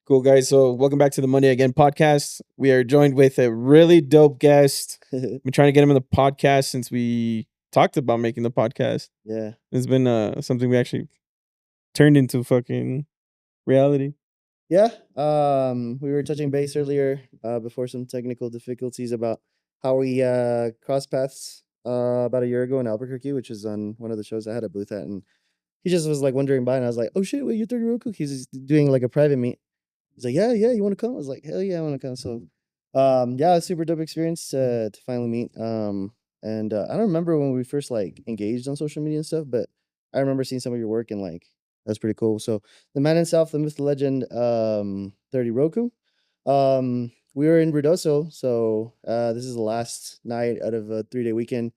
Cool, guys. So, welcome back to the Monday Again podcast. We are joined with a really dope guest. Been trying to get him in the podcast since we talked about making the podcast. Yeah. It's been something we actually turned into fucking reality. Yeah. We were touching base earlier before some technical difficulties about how we crossed paths about a year ago in Albuquerque, which is on one of the shows I had a booth at. And he just was like wondering by, and I was like, oh shit, wait, you're ThirtyRoku? He's just doing like a private meet. He's like, yeah, you want to come? I was like, hell yeah, I want to come. So, yeah, super dope experience to finally meet. And I don't remember when we first like engaged on social media and stuff, but I remember seeing some of your work and like that's pretty cool. So the man himself, the myth, the legend, 30Roku. We were in Ruidoso, so this is the last night out of a 3-day weekend.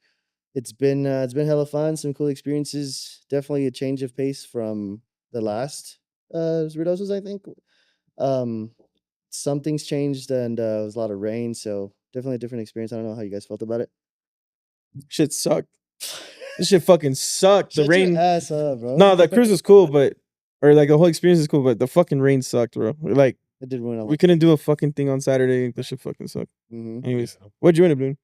It's been hella fun, some cool experiences. Definitely a change of pace from the last Ruidosos, I think. Um, some things changed and it was a lot of rain, so definitely a different experience. I don't know how you guys felt about it. Shit sucked. This shit fucking sucked. The Shut rain. your ass up, bro. No, the cruise was cool, but or like the whole experience is cool, but the fucking rain sucked, bro. Like It did ruin a we lot. couldn't do a fucking thing on Saturday. That shit fucking sucked. Hmm. Anyways, what'd you end up doing?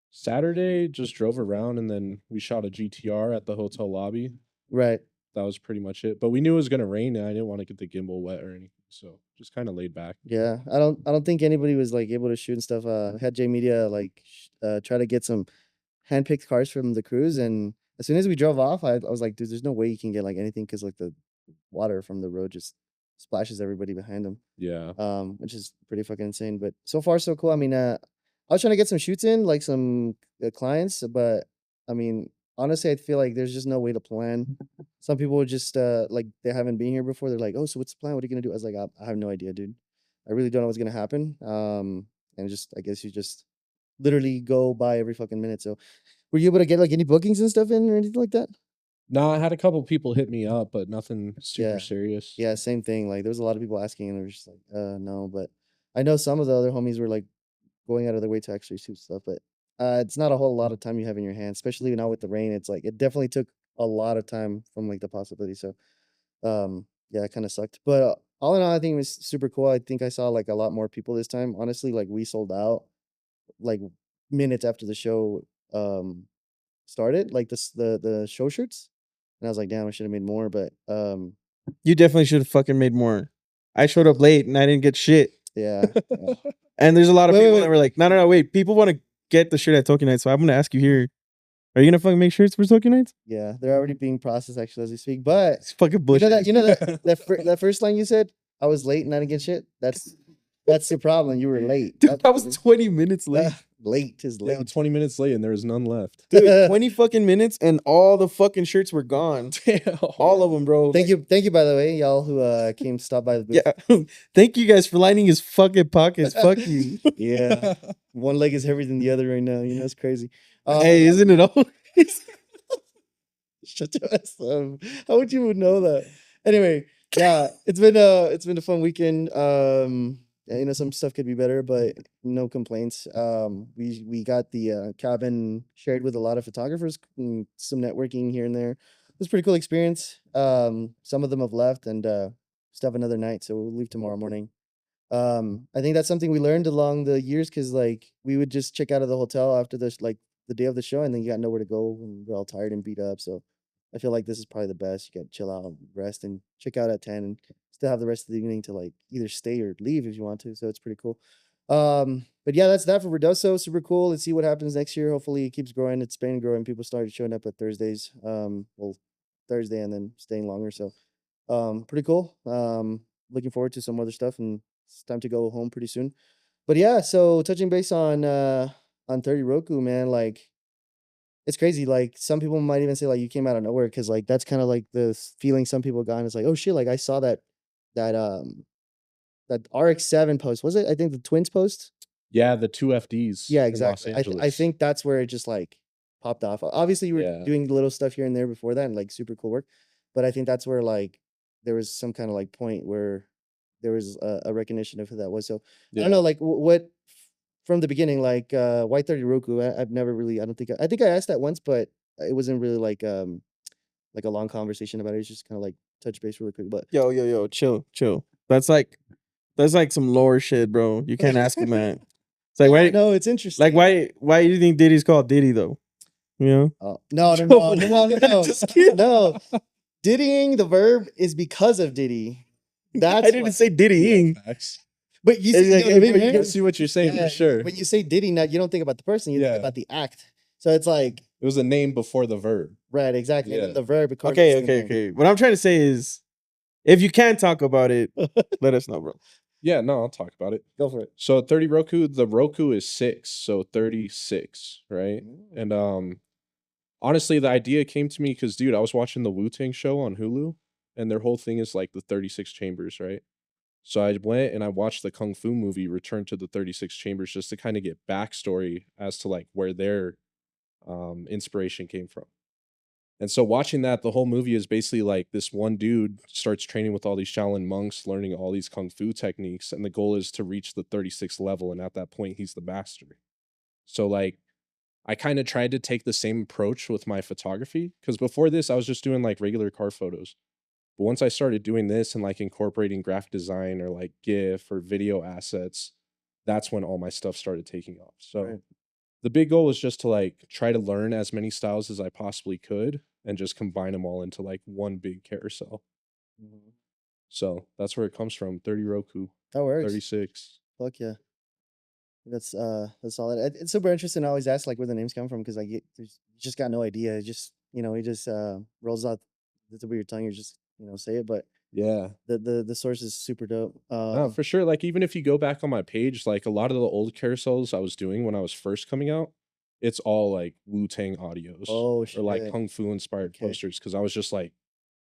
Saturday, just drove around and then we shot a GTR at the hotel lobby. Right. That was pretty much it. But we knew it was gonna rain and I didn't want to get the gimbal wet or anything. So just kind of laid back. Yeah. I don't think anybody was like able to shoot and stuff. Had J Media like try to get some handpicked cars from the cruise, and as soon as we drove off, I was like, dude, there's no way you can get like anything because like the water from the road just splashes everybody behind them. Yeah. Which is pretty fucking insane. But so far so cool. I mean, I was trying to get some shoots in, like some clients, but I mean, honestly, I feel like there's just no way to plan. Some people would just like they haven't been here before. They're like, oh, so what's the plan? What are you gonna do? I was like, I have no idea, dude. I really don't know what's gonna happen. And just I guess you just literally go by every fucking minute. So, were you able to get like any bookings and stuff in or anything like that? No, I had a couple people hit me up, but nothing super Yeah. serious. Yeah, same thing. Like there was a lot of people asking, and they were just like, no. But I know some of the other homies were like going out of their way to actually shoot stuff, but it's not a whole lot of time you have in your hands, especially now with the rain. It's like it definitely took a lot of time from like the possibility. So, yeah, it kind of sucked. But all in all, I think it was super cool. I think I saw like a lot more people this time. Honestly, like we sold out like minutes after the show started, like the show shirts, and I was like, damn, I should have made more. But You definitely should have fucking made more. I showed up late and I didn't get shit. yeah, yeah. And there's a lot of Wait, people wait, that were like, no, wait. People want to get the shirt at Tokyo Night, so I'm gonna ask you here. Are you gonna fucking make shirts for Tokyo Nights? Yeah, they're already being processed actually as we speak. But It's fucking bullshit. you know that first line you said, I was late and I didn't get shit. That's your problem. You were late. Dude, I was 20 minutes late. Late is Yeah, late. 20 minutes late and there was none left. Dude, 20 fucking minutes and all the fucking shirts were gone. Damn. All of them, bro. Thank you, by the way, y'all who came to stop by the booth. Yeah. Thank you guys for lining his fucking pockets. Fuck you. Yeah. One leg is heavier than the other right now. You know, it's crazy. Hey, isn't it all? Shut your ass up. How would you know that? Anyway, yeah, it's been a fun weekend. Yeah, you know, some stuff could be better, but no complaints. We got the cabin shared with a lot of photographers, and some networking here and there. It was a pretty cool experience. Some of them have left and still have another night, so we'll leave tomorrow morning. I think that's something we learned along the years because like we would just check out of the hotel after the day of the show, and then you got nowhere to go, and we're all tired and beat up. So I feel like this is probably the best. You got to chill out, rest, and check out at 10, and still have the rest of the evening to like either stay or leave if you want to. So it's pretty cool. But yeah, that's that for Ruidoso. Super cool. Let's see what happens next year. Hopefully it keeps growing. It's been growing. People started showing up at Thursdays. Well, Thursday and then staying longer. So pretty cool. Looking forward to some other stuff, and it's time to go home pretty soon. But yeah, so touching base on 30Roku, man, like it's crazy. Like some people might even say like you came out of nowhere because like that's kind of like the feeling some people got. And it's like, oh shit, like I saw that that RX-7 post. Was it? I think the twins post. Yeah, the two FDs. Yeah, in Los exactly. I Angeles. think that's where it just like popped off. Obviously, you were Yeah. doing little stuff here and there before that, and like super cool work. But I think that's where like there was some kind of like point where there was a recognition of who that was. So I don't know, like what from the beginning, like why 30Roku? I've never really. I think I asked that once, but it wasn't really like a long conversation about it. It's just kind of like touch base really quick. But Yo, chill. That's like That's like some lower shit, bro. You can't ask him that. It's like why? No, it's interesting. Like why do you think Diddy's called Diddy though? You know? Oh, no. Just kidding. No. Diddying, the verb, is because of Diddy. That's I didn't say Diddying. But you It's see, like, you know what I mean, I right? can see what you're saying for sure. When you say Diddy, now you don't think about the person, you Yeah. think about the act. So it's like, It was a name before the verb. right, exactly. And Yeah. then the verb. Okay. What I'm trying to say is, if you can't talk about it, let us know, bro. Yeah, no, I'll talk about it. Go for it. So 30Roku, the Roku is 6, so 36, right? And honestly, the idea came to me because, dude, I was watching the Wu-Tang show on Hulu, and their whole thing is like the 36 chambers, right? So I went and I watched the Kung Fu movie Return to the 36 Chambers just to kind of get backstory as to like where their inspiration came from. And so watching that, the whole movie is basically like this one dude starts training with all these Shaolin monks, learning all these Kung Fu techniques, and the goal is to reach the 36th level, and at that point, he's the master. So like, I kind of tried to take the same approach with my photography, because before this, I was just doing like regular car photos. But once I started doing this and like incorporating graphic design or like GIF or video assets, that's when all my stuff started taking off. So Right. the big goal was just to like try to learn as many styles as I possibly could and just combine them all into like one big carousel. So that's where it comes from. 30Roku, That works. 36. Fuck yeah. That's solid. It's super interesting. I always ask like where the names come from because like you just got no idea. It just he just rolls out the tip of your tongue. You just say it, but Yeah. the source is super dope. No, for sure. Like even if you go back on my page, like a lot of the old carousels I was doing when I was first coming out, it's all like Wu-Tang audios Oh or like shit. Kung Fu inspired Okay. posters because I was just like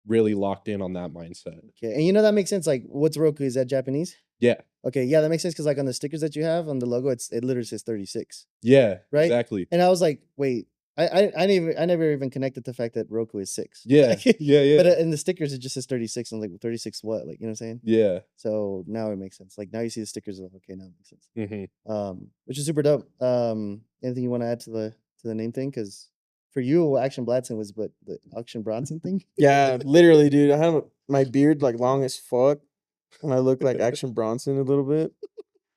really locked in on that mindset. Okay, and that makes sense. Like, what's Roku? Is that Japanese? Yeah. Okay, yeah, that makes sense because like on the stickers that you have on the logo, it literally says 36. Yeah. Right? Exactly. And I was like, wait, I never even connected the fact that Roku is 6. Yeah. Yeah. But in the stickers, it just says 36. I'm like, 36 what? Like, you know what I'm saying? Yeah. So now it makes sense. Like now you see the stickers, like, okay, now it makes sense. Mm-hmm. Which is super dope. Anything you want to add to the name thing? Because for you, Action Bladson was but the Action Bronson thing. Yeah, literally, dude. I have my beard like long as fuck, and I look like Action Bronson a little bit.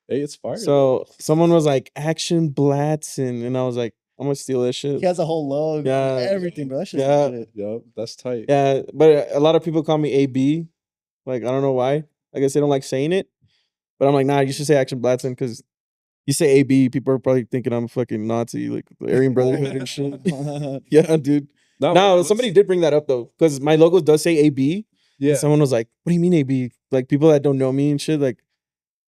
Hey, it's fire. So someone was like Action Bladson, and I was like, I'm gonna steal that shit. He has a whole logo, Yeah. everything, bro. That shit's Yeah. legit. Yep, that's tight. Yeah, but a lot of people call me AB. Like I don't know why. I guess they don't like saying it. But I'm like, nah, you should say Action Bladson because you say AB, people are probably thinking I'm a fucking Nazi, like the Aryan Brotherhood and shit. Yeah, dude. No, somebody did bring that up though, because my logo does say AB. Yeah. And someone was like, "What do you mean AB?" Like people that don't know me and shit, like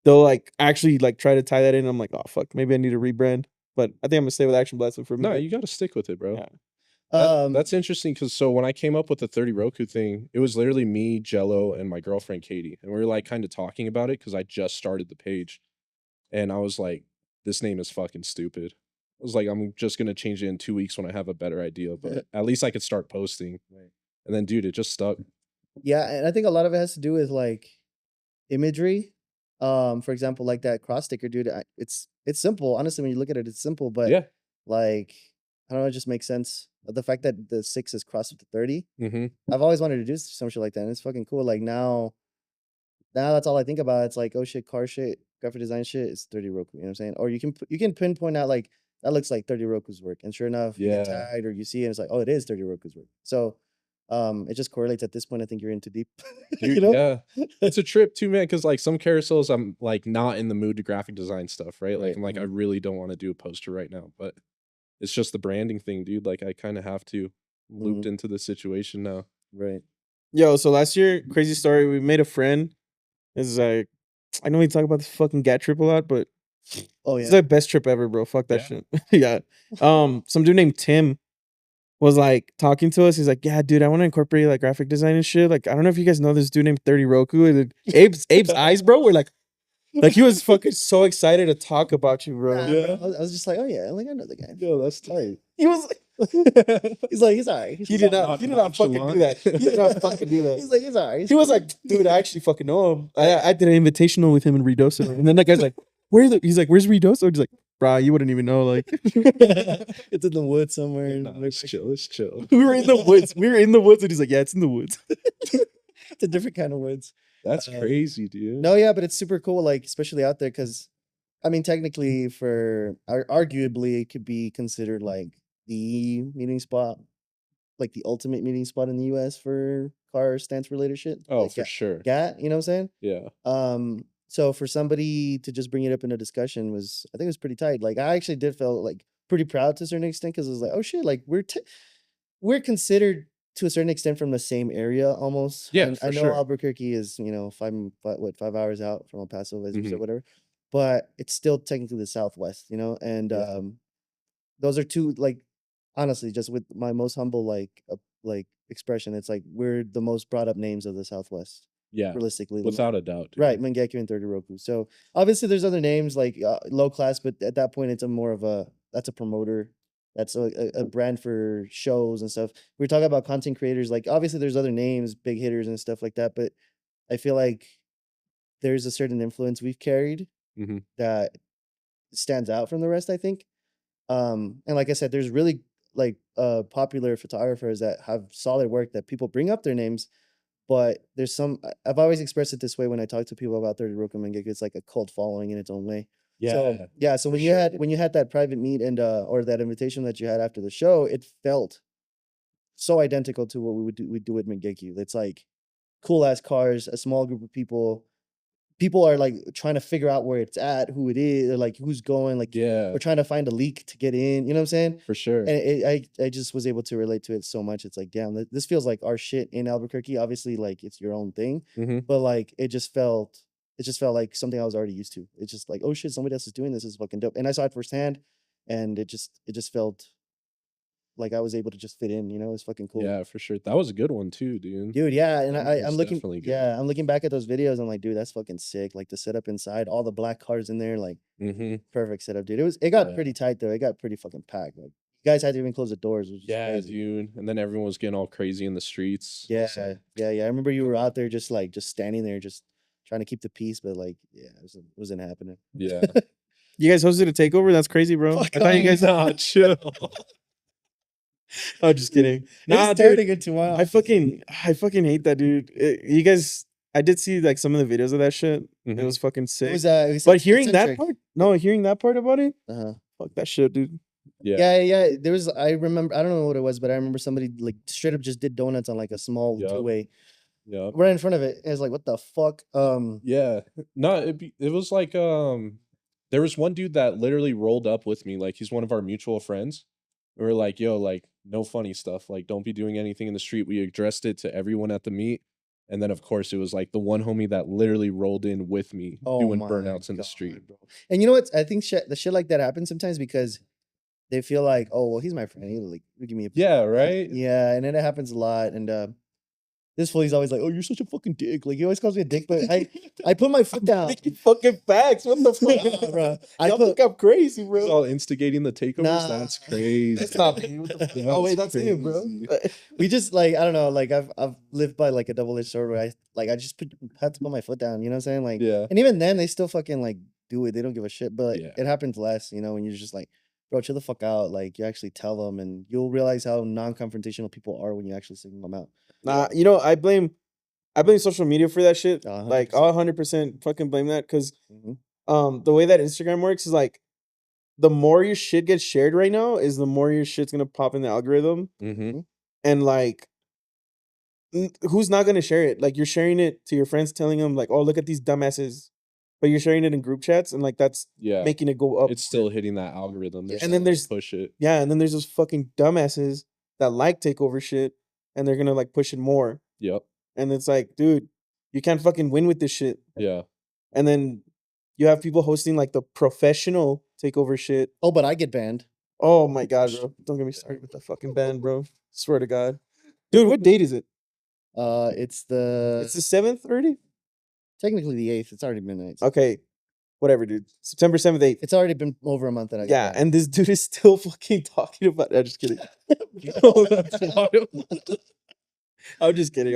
they'll like actually like try to tie that in. I'm like, "Oh fuck, maybe I need to rebrand." But I think I'm gonna stay with Action Bladson for a No, minute. you got to stick with it, bro. Yeah. That's interesting because so when I came up with the 30Roku thing, it was literally me, Jello, and my girlfriend Katie, and we were like kind of talking about it because I just started the page, and I was like, "This name is fucking stupid." I was like, "I'm just gonna change it in 2 weeks when I have a better idea, but at least I could start posting." Right. And then, dude, it just stuck. Yeah, and I think a lot of it has to do with like imagery. For example, like that cross sticker, dude. It's simple. Honestly, when you look at it, it's simple, but Yeah. like I don't know, it just makes sense. The fact that the 6 is crossed with the 30. Mm-hmm. I've always wanted to do some shit like that, and it's fucking cool. Like now that's all I think about. It's like, oh shit, car shit, graphic design shit. It's 30Roku. You know what I'm saying? Or you can pinpoint out like that looks like 30Roku's work, and sure enough, you get Yeah. tagged or you see it, and it's like, oh, it is 30Roku's work. So, it just correlates at this point. I think you're in too deep. Dude, You know? yeah. It's a trip too, man, because like some carousels, I'm like not in the mood to graphic design stuff, right? Like Right, I'm like, I really don't want to do a poster right now, but it's just the branding thing, dude. Like I kind of have to looped into the situation now. Right. Yo, so last year, crazy story. We made a friend. It's like I know we talk about this fucking GAT trip a lot, but Oh it's yeah. the best trip ever, bro. Fuck that shit. Yeah. Some dude named Tim was like talking to us. He's like, "Yeah, dude, I want to incorporate like graphic design and shit. Like, I don't know if you guys know this dude named 30Roku." And then Abe's eyes, bro, were like he was fucking so excited to talk about you, bro. Nah, Yeah. bro. I was just like, oh yeah, like I know the guy. Yo, that's tight. He was like, He's like, he's alright. he did not fucking do that. He did not fucking do that. He's like, he's alright. He was like, dude, I actually fucking know him. I did an invitational with him in Ruidoso. And then that guy's like, he's like, where's Ruidoso? He's like, brah, you wouldn't even know. Like, It's in the woods somewhere. Nah, it's chill. It's chill. we were in the woods. And he's like, yeah, it's in the woods. It's a different kind of woods. That's crazy, dude. No, yeah, but it's super cool, like especially out there, because I mean, technically, arguably, it could be considered like the meeting spot, like the ultimate meeting spot in the U.S. for car stance related shit. Oh, like, for sure. Yeah, you know what I'm saying? Yeah. So for somebody to just bring it up in a discussion I think it was pretty tight. Like I actually did feel like pretty proud to a certain extent, because it was like, oh shit, like we're considered to a certain extent from the same area almost. Yeah, And for I know sure. Albuquerque is 5 hours out from El Paso, as you said, Mhm. whatever, but it's still technically the Southwest, and Yeah. those are two, like, honestly, just with my most humble like expression, it's like we're the most brought up names of the Southwest, Yeah. realistically. Without a doubt, dude. Right, Mangekyou and ThirtyRoku. So obviously there's other names like Low Class, but at that point it's that's a promoter. That's a brand for shows and stuff. We're talking about content creators. Like obviously there's other names, big hitters and stuff like that, but I feel like there's a certain influence we've carried Mm-hmm. that stands out from the rest, I think. And like I said, there's really like popular photographers that have solid work that people bring up their names, but there's I've always expressed it this way when I talk to people about ThirtyRoku Mangekyo. It's like a cult following in its own way. So yeah, so for when you had that private meet and or that invitation that you had after the show, it felt so identical to what we do at Mangekyo. It's like cool ass cars, a small group of people. People are like trying to figure out where it's at, who it is, or like who's going. Like Yeah, we're trying to find a leak to get in. You know what I'm saying? for sure. And I just was able to relate to it so much. It's like, damn, this feels like our shit in Albuquerque. Obviously, like it's your own thing, Mm-hmm. but like it just felt like something I was already used to. It's just like, oh shit, somebody else is doing this. Is fucking dope. And I saw it firsthand, and it just felt like I was able to just fit in. It was fucking cool. Yeah, for sure. That was a good one too, dude. Dude, yeah, and That I'm was looking, definitely good. yeah, I'm looking back at those videos. I'm like, dude, that's fucking sick. Like the setup inside, all the black cars in there, like Mm-hmm. perfect setup, dude. It got Yeah. pretty tight though. It got pretty fucking packed. Like you guys had to even close the doors. Which Yeah, crazy. dude. And then everyone was getting all crazy in the streets. Yeah, So, yeah. I remember you were out there just standing there, just trying to keep the peace, but like, yeah, it wasn't happening. yeah. You guys hosted a takeover? That's crazy, bro. I thought you guys. Nah, chill. Oh, just kidding. Nah, Nah, turning dude. into one. I fucking hate that, dude. You guys, I did see like some of the videos of that shit. It Mhm. was fucking sick. It was But hearing that eccentric. part, hearing that part about it, Uh-huh. fuck that shit, dude. Yeah. Yeah. There was, I remember, I don't know what it was, but I remember somebody like straight up just did donuts on like a small Yup. two-way Yeah. right in front of it. And it's like, what the fuck? Yeah. No, it was like there was one dude that literally rolled up with me. Like he's one of our mutual friends. We were like, yo, like no funny stuff. Like don't be doing anything in the street. We addressed it to everyone at the meet. And then of course it was like the one homie that literally rolled in with me doing my burnouts in the God, street. bro. And you know what? I think the shit like that happens sometimes because they feel like, oh, well, he's my friend. He'll like give me a Yeah, right? Yeah, and then it happens a lot. And this fool's always like, oh, you're such a fucking dick. Like he always calls me a dick, but I put my foot down. Making fucking facts. What the fuck, Bro. Y'all think I'm crazy, He's bro. all instigating the takeovers. Nah. That's crazy. That's not me. What the fuck? Oh wait, that's him, bro. crazy. We just like, I don't know, like I've lived by like a double-edged sword where I just had to put my foot down, you know what I'm saying? Like, Yeah. and even then they still fucking like do it. They don't give a shit. But Yeah. it happens less, when you're just like, bro, chill the fuck out. Like you actually tell them, and you'll realize how non-confrontational people are when you actually signal them out. Nah, I blame social media for that shit. 100%. Like I'll 100% fucking blame that because Mhm. the way that Instagram works is like the more your shit gets shared right now is the more your shit's gonna pop in the algorithm. Mm-hmm. And like who's not gonna share it? Like you're sharing it to your friends, telling them like, oh, look at these dumbasses. But you're sharing it in group chats and like that's Yeah. making it go up. It's still hitting that algorithm. They're And still then gonna there's push it. Yeah, and then there's those fucking dumbasses that like takeover shit and they're gonna like push it more. Yep. And it's like, dude, you can't fucking win with this shit. Yeah. And then you have people hosting like the professional takeover shit. Oh, but I get banned. Oh my god, bro. Don't get me started with that fucking band, bro. Swear to God. Dude, what date is it? It's the It's the 7th already? technically the 8th. It's already midnight. Okay. Whatever, dude. September 7th, 8th. It's already been over a month that I got Yeah, banned. and this dude is still fucking talking about it. I'm just kidding. Oh, that's wild. I'm just kidding.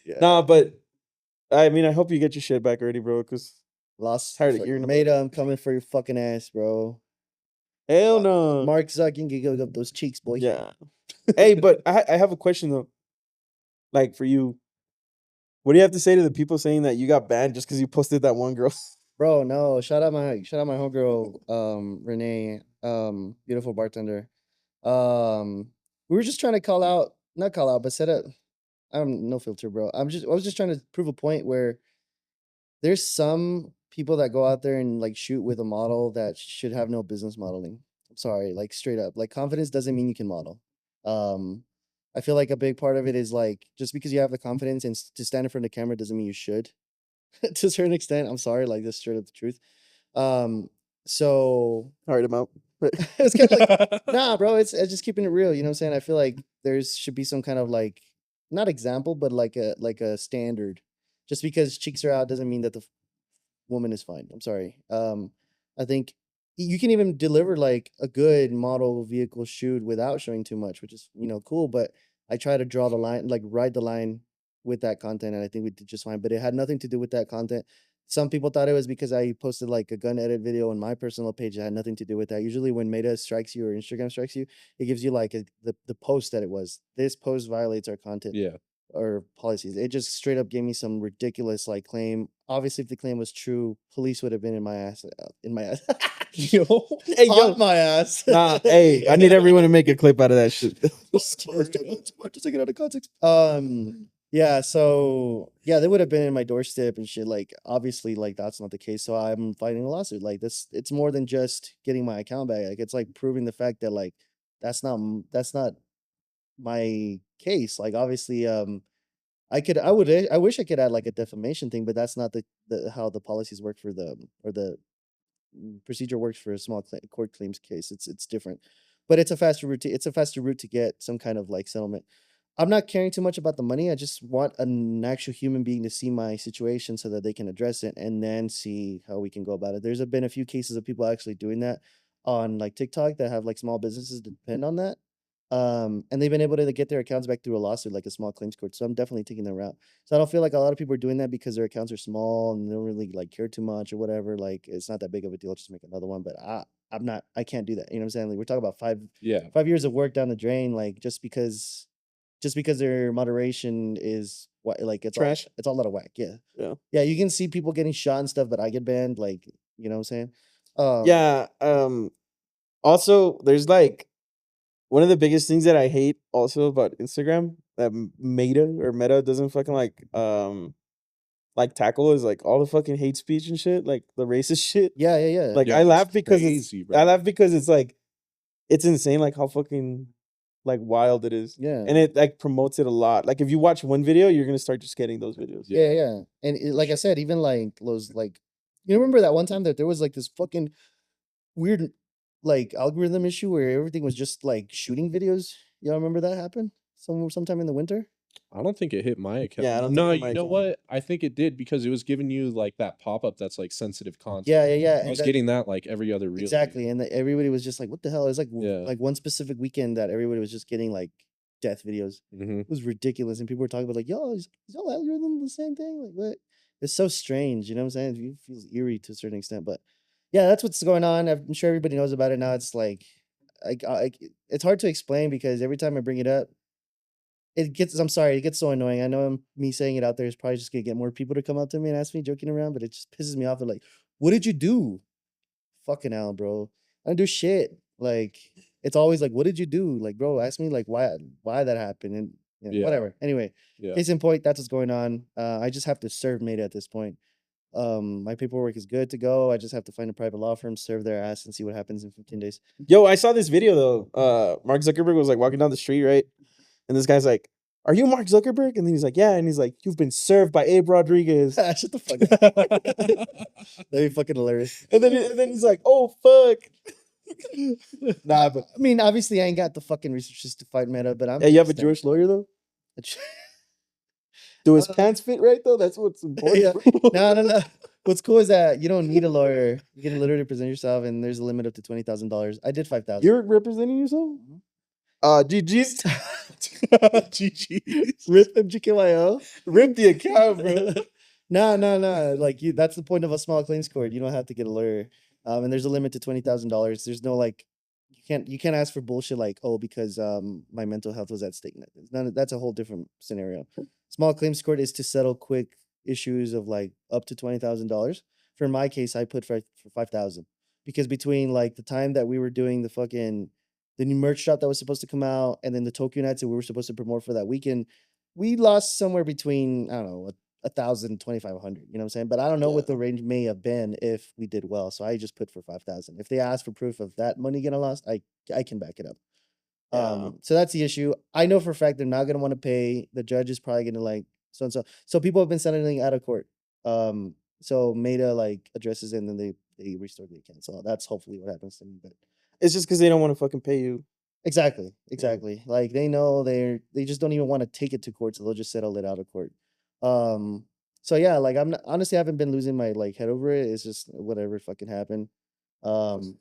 Yeah. Nah, but I mean, I hope you get your shit back already, bro, because Lost. tired of hearing about Made I'm coming for your fucking ass, bro. hell no. Mark Zuckerberg, give up those cheeks, boy. Yeah. Hey, but I have a question though. Like for you. What do you have to say to the people saying that you got banned just because you posted that one girl? Bro, no. Shout out my homegirl, Renee, beautiful bartender. We were just trying to not call out, but set up. I'm no filter, bro. I was just trying to prove a point where there's some people that go out there and like shoot with a model that should have no business modeling. I'm sorry, like straight up. Like confidence doesn't mean you can model. Um, I feel like a big part of it is like just because you have the confidence and to stand in front of the camera doesn't mean you should. To a certain extent, I'm sorry, like this straight up the truth. Um, so Hard him out. it's kind of like nah, bro. It's just keeping it real. You know what I'm saying? I feel like should be some kind of like not example, but like a standard. Just because cheeks are out doesn't mean that the woman is fine. I'm sorry. I think you can even deliver like a good model vehicle shoot without showing too much, which is cool. But I try to draw the line, like ride the line with that content, and I think we did just fine. But it had nothing to do with that content. Some people thought it was because I posted like a gun edit video on my personal page. It had nothing to do with that. Usually, when Meta strikes you or Instagram strikes you, it gives you like the post that it was. This post violates our content Yeah. or policies. It just straight up gave me some ridiculous like claim. Obviously, if the claim was true, police would have been in my ass. Yo. Hey, yo. On my ass. Nah, hey, I need everyone to make a clip out of that shit. Just take it out of context. Yeah, so yeah, they would have been in my doorstep and shit. Like, obviously, like that's not the case. So I'm fighting a lawsuit. Like this, it's more than just getting my account back. Like it's like proving the fact that like that's not my case. Like obviously, I wish I could add like a defamation thing, but that's not the how the policies work for the procedure works for a small court claims case. It's different, but it's a faster route. It's a faster route to get some kind of like settlement. I'm not caring too much about the money. I just want an actual human being to see my situation so that they can address it and then see how we can go about it. There's been a few cases of people actually doing that on like TikTok that have like small businesses that depend on that. And they've been able to get their accounts back through a lawsuit, like a small claims court. So I'm definitely taking that route. So I don't feel like a lot of people are doing that because their accounts are small and they don't really like care too much or whatever. Like it's not that big of a deal. Just make another one. But I'm not. I can't do that. You know what I'm saying? Like we're talking about Yeah. 5 years of work down the drain. Like just because their moderation is what like it's Trash. it's all out of whack. Yeah. Yeah. Yeah. You can see people getting shot and stuff, but I get banned. Like you know what I'm saying? Yeah. Also, there's like one of the biggest things that I hate also about Instagram that Meta doesn't fucking like tackle is like all the fucking hate speech and shit, like the racist shit. Yeah. Like Yeah, I laugh it's because crazy, bro. I laugh because it's like it's insane like how fucking like wild it is. Yeah. And it like promotes it a lot. Like if you watch one video, you're gonna start just getting those videos. Yeah. And like I said, even like those like you remember that one time that there was like this fucking weird like algorithm issue where everything was just like shooting videos. Y'all remember that happened? Sometime in the winter? I don't think it hit my account. Yeah, I don't think No, it hit my you know account. what? I think it did because it was giving you like that pop-up that's like sensitive content. Yeah. I And was that- getting that like every other reel. exactly. And everybody was just like, what the hell? It was like Yeah. like one specific weekend that everybody was just getting like death videos. Mm-hmm. It was ridiculous. And people were talking about like, yo, is y'all algorithm the same thing? Like what? It's so strange, you know what I'm saying? It feels eerie to a certain extent. But yeah, that's what's going on. I'm sure everybody knows about it now. It's like it's hard to explain because every time I bring it up, it gets so annoying. I know me saying it out there is probably just gonna get more people to come up to me and ask me joking around, but it just pisses me off. They're like, what did you do? Fucking hell, bro. I didn't do shit. Like, it's always like, what did you do? Like, bro, ask me like why that happened and Yeah. whatever. Anyway, Yeah. case in point, that's what's going on. I just have to serve Meta at this point. My paperwork is good to go. I just have to find a private law firm, serve their ass, and see what happens in 15 days. Yo, I saw this video though. Mark Zuckerberg was like walking down the street, right? And this guy's like, "Are you Mark Zuckerberg?" And then he's like, "Yeah." And he's like, "You've been served by Abe Rodriguez." Shut the fuck up. That'd be fucking hilarious. And then he's like, "Oh fuck." Nah, but I mean, obviously, I ain't got the fucking resources to fight Meta, but I'm. yeah, you have a Jewish lawyer though. Do his pants fit right though? That's what's important. Yeah. bro. No. What's cool is that you don't need a lawyer. You can literally present yourself, and there's a limit up to $20,000. I did 5,000. You're representing yourself. GG's. GG. Rip MGKYO. Rip the account, bro. No. Like that's the point of a small claims court. You don't have to get a lawyer. And there's a limit to $20,000. There's no like, you can't ask for bullshit like, oh, because my mental health was at stake. That's a whole different scenario. Small claims court is to settle quick issues of like up to $20,000. For my case, I put for 5,000 because between like the time that we were doing the new merch shop that was supposed to come out and then the Tokyo nights that we were supposed to promote for that weekend, we lost somewhere between I don't know 1,000 2,500. You know what I'm saying? But I don't know what the range may have been if we did well. So I just put for 5,000. If they ask for proof of that money getting lost, I can back it up. Yeah. So that's the issue. I know for a fact they're not gonna want to pay. The judge is probably gonna like so and so. So people have been settling out of court. So Meta like addresses it and then they restore the account. So that's hopefully what happens to me. But It's just because they don't want to fucking pay you. exactly. Like they know they just don't even want to take it to court, so they'll just settle it out of court. So yeah, like I'm not, honestly I haven't been losing my like head over it. It's just whatever fucking happened. I'm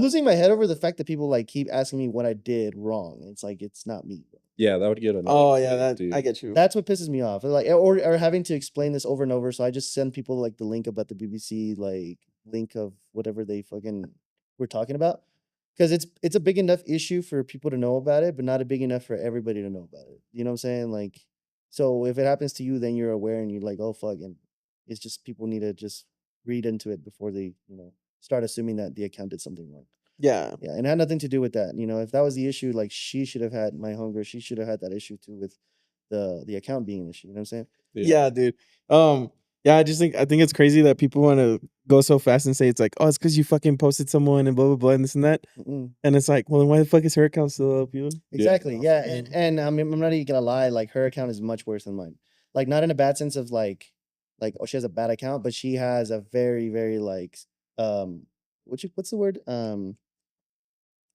losing my head over the fact that people like keep asking me what I did wrong. It's like it's not me. Bro. Yeah, that would get annoying. Oh yeah, that dude. I get you. That's what pisses me off. Like or having to explain this over and over. So I just send people like the link about the BBC, like link of whatever they fucking were talking about. Because it's a big enough issue for people to know about it, but not a big enough for everybody to know about it. You know what I'm saying? Like, so if it happens to you, then you're aware and you're like, oh fuck, and it's just people need to just read into it before they, start assuming that the account did something wrong. Yeah. Yeah, and it had nothing to do with that. If that was the issue, like she should have had my homegirl, she should have had that issue too with the account being an issue. You know what I'm saying? Yeah, dude. Yeah, I think it's crazy that people want to go so fast and say it's like, oh, it's because you fucking posted someone and blah blah blah and this and that, and it's like, well, then why the fuck is her account still up? You know? Exactly. Yeah, and I mean, I'm not even gonna lie. Like her account is much worse than mine. Like not in a bad sense of like oh she has a bad account, but she has a very very like what's the word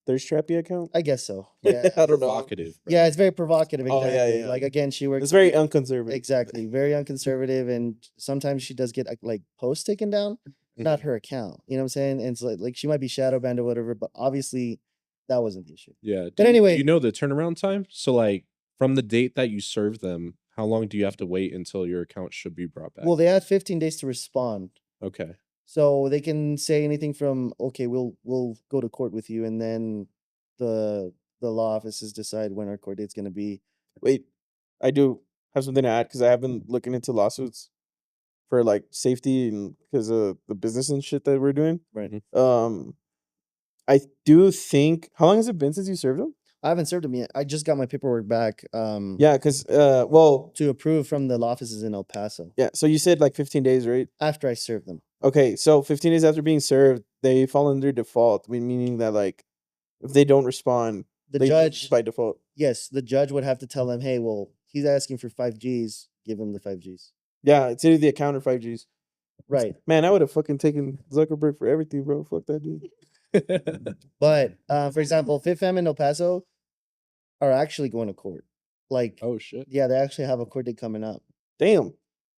Thirst trappy account? I guess so. Yeah. I don't know. Provocative. Bro. Yeah, it's very provocative. Oh, Exactly. yeah. Like again, she works. It's very unconservative. Exactly, very unconservative, and sometimes she does get like posts taken down, not her account. You know what I'm saying? And it's like she might be shadow banned or whatever, but obviously that wasn't the issue. Yeah. But anyway, you know the turnaround time? So like from the date that you serve them, how long do you have to wait until your account should be brought back? Well, they had 15 days to respond. Okay. So they can say anything from okay, we'll go to court with you, and then the law offices decide when our court date's gonna be. Wait, I do have something to add because I have been looking into lawsuits for like safety and because of the business and shit that we're doing. Right. I do think. How long has it been since you served them? I haven't served them yet. I just got my paperwork back. Yeah, because well, to approve from the law offices in El Paso. Yeah, so you said like 15 days, right? After I served them. Okay, so 15 days after being served, they fall under default, meaning that like if they don't respond, the judge by default. Yes, the judge would have to tell them, hey, well, he's asking for 5Gs, give him the 5Gs. Yeah, it's either the account or 5Gs. Right. Man, I would have fucking taken Zuckerberg for everything, bro. Fuck that dude. But for example, FitFam and El Paso are actually going to court. Like, oh shit. Yeah, they actually have a court date coming up. Damn.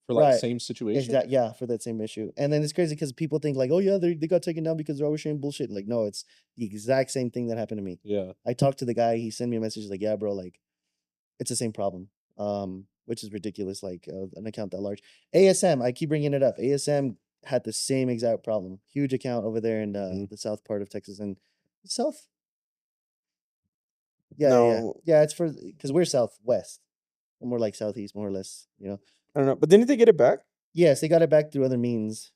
For like same situation. Exactly. Yeah, for that same issue. And then it's crazy because people think like, oh yeah, they got taken down because they're always sharing bullshit. Like, no, it's the exact same thing that happened to me. Yeah. I talked to the guy. He sent me a message like, yeah, bro, like, it's the same problem. Which is ridiculous. Like an account that large. ASM. I keep bringing it up. ASM had the same exact problem. Huge account over there in the south part of Texas and south. Yeah, no. Yeah. It's for because we're southwest. More like southeast, more or less. I don't know, but didn't they get it back? Yes, they got it back through other means,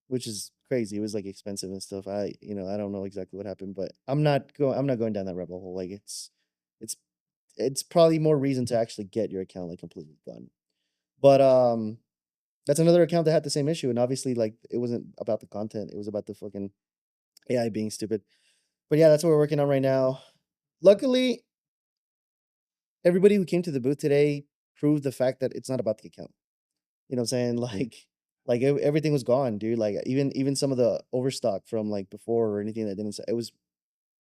which is crazy. It was like expensive and stuff. I don't know exactly what happened, but I'm not going down that rabbit hole. Like it's probably more reason to actually get your account like completely gone. But that's another account that had the same issue, and obviously like it wasn't about the content; it was about the fucking AI being stupid. But yeah, that's what we're working on right now. Luckily, everybody who came to the booth today proved the fact that it's not about the account. You know what I'm saying? Like everything was gone, dude. Like even some of the overstock from like before or anything that didn't sell, it was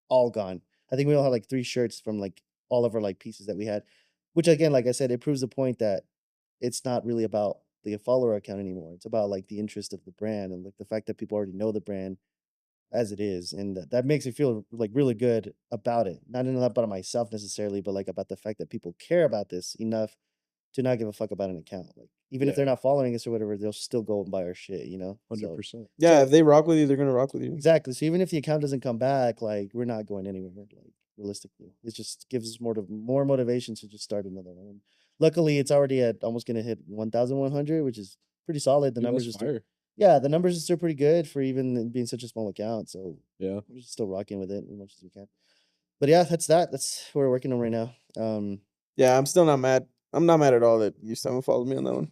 all gone. I think we all had like 3 shirts from like all of our like pieces that we had, which again, like I said, it proves the point that it's not really about the follower account anymore. It's about like the interest of the brand and like the fact that people already know the brand as it is, and that makes me feel like really good about it. Not about myself necessarily, but like about the fact that people care about this enough to not give a fuck about an account. Like even if they're not following us or whatever, they'll still go and buy our shit. 100%. Yeah, if they rock with you, they're gonna rock with you. Exactly. So even if the account doesn't come back, like we're not going anywhere. Like realistically. It just gives us more motivation to just start another one. And luckily, it's already at almost gonna hit 1,100, which is pretty solid. The Dude, numbers that's are still, fire. yeah, the numbers are still pretty good for even being such a small account. So Yeah. we're just still rocking with it as much as we can. But yeah, that's that. That's what we're working on right now. Yeah, I'm still not mad. I'm not mad at all that you still haven't followed me on that one.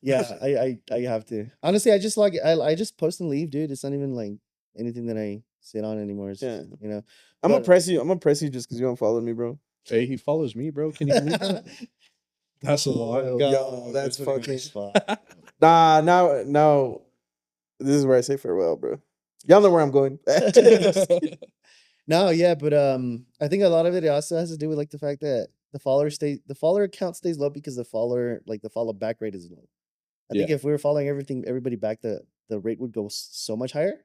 Yeah, I have to. Honestly, I just like I just post and leave, dude. It's not even like anything that I sit on anymore. It's Yeah. just, you know. I'm gonna But- press you. I'm gonna press you just because you haven't followed me, bro. Hey, he follows me, bro. Can you believe that? That's a lot. Oh, Yo, God, that's putting me on the fucking- spot. Nah, now, this is where I say farewell, bro. Y'all know where I'm going. No, yeah, but I think a lot of it also has to do with like the fact that the follower account stays low because the follow back rate is low. I think if we were following everybody back, the rate would go so much higher.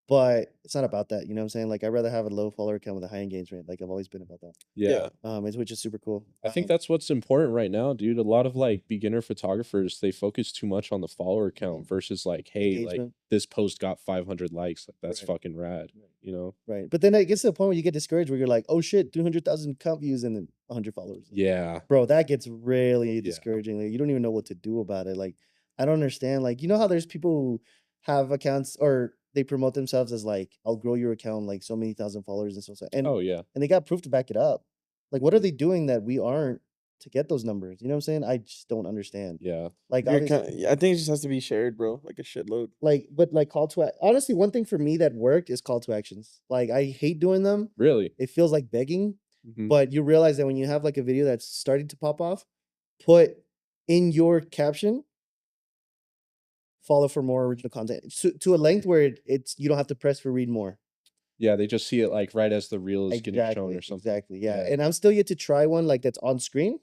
But it's not about that, you know what I'm saying? Like I'd rather have a low follower account with a high engagement. Like I've always been about that. Yeah. Which is super cool. I think that's what's important right now, dude. A lot of like beginner photographers, they focus too much on the follower count versus like, hey, like Engagement. this post got 500 likes. Like that's Right. fucking rad, Right. you know? Right. But then it gets to the point where you get discouraged where you're like, oh shit, 200,000 account views and then 100 followers. Yeah. Bro, that gets really Yeah. discouraging. Like, you don't even know what to do about it. Like, I don't understand. Like, you know how there's people who have accounts or they promote themselves as like, I'll grow your account like so many thousand followers and so and Oh yeah. and they got proof to back it up. Like, what are they doing that we aren't to get those numbers? You know what I'm saying? I just don't understand. Yeah. Like, Your obviously, account- I think it just has to be shared, bro. Like a shitload. but call to honestly, one thing for me that worked is call to actions. Like, I hate doing them. Really. It feels like begging. Mhm. But you realize that when you have like a video that's starting to pop off, put in your caption, follow for more original content to a length where it's you don't have to press for read more. Yeah, they just see it like right as the reel is getting shown or something. Exactly. Yeah. Yeah. And I'm still yet to try one like that's on screen.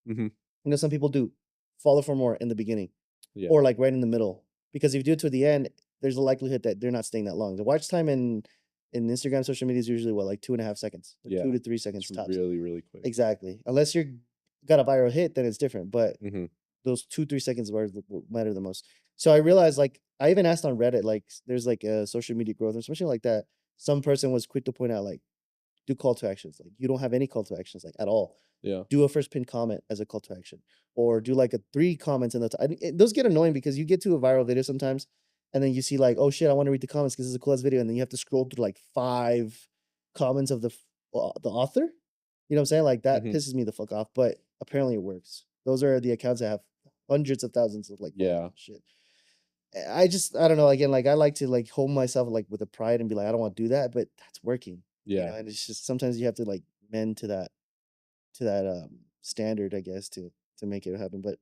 Mhm. You know, some people do follow for more in the beginning Yeah. or like right in the middle. Because if you do it to the end, there's a likelihood that they're not staying that long. The watch time in Instagram social media is usually what, like 2.5 seconds, or Yeah. 2 to 3 seconds It's tops. really, really quick. Exactly. Unless you're got a viral hit, then it's different. But Mhm. those 2-3 seconds matter the most. So I realized, like, I even asked on Reddit, like, there's like a social media growth or something like that. Some person was quick to point out, like, do call to actions. Like, you don't have any call to actions, like, at all. Yeah. Do a first pin comment as a call to action, or do like a 3 comments in the those get annoying because you get to a viral video sometimes, and then you see like, oh shit, I want to read the comments because it's a cool ass video, and then you have to scroll through like 5 comments of the author. You know what I'm saying? Like that Mhm. pisses me the fuck off, but apparently it works. Those are the accounts that have hundreds of thousands of like Yeah. shit. I don't know. Again, like I like to like hold myself like with a pride and be like, I don't want to do that, but that's working. You Yeah. know, and it's just sometimes you have to like mend to that standard, I guess, to make it happen. But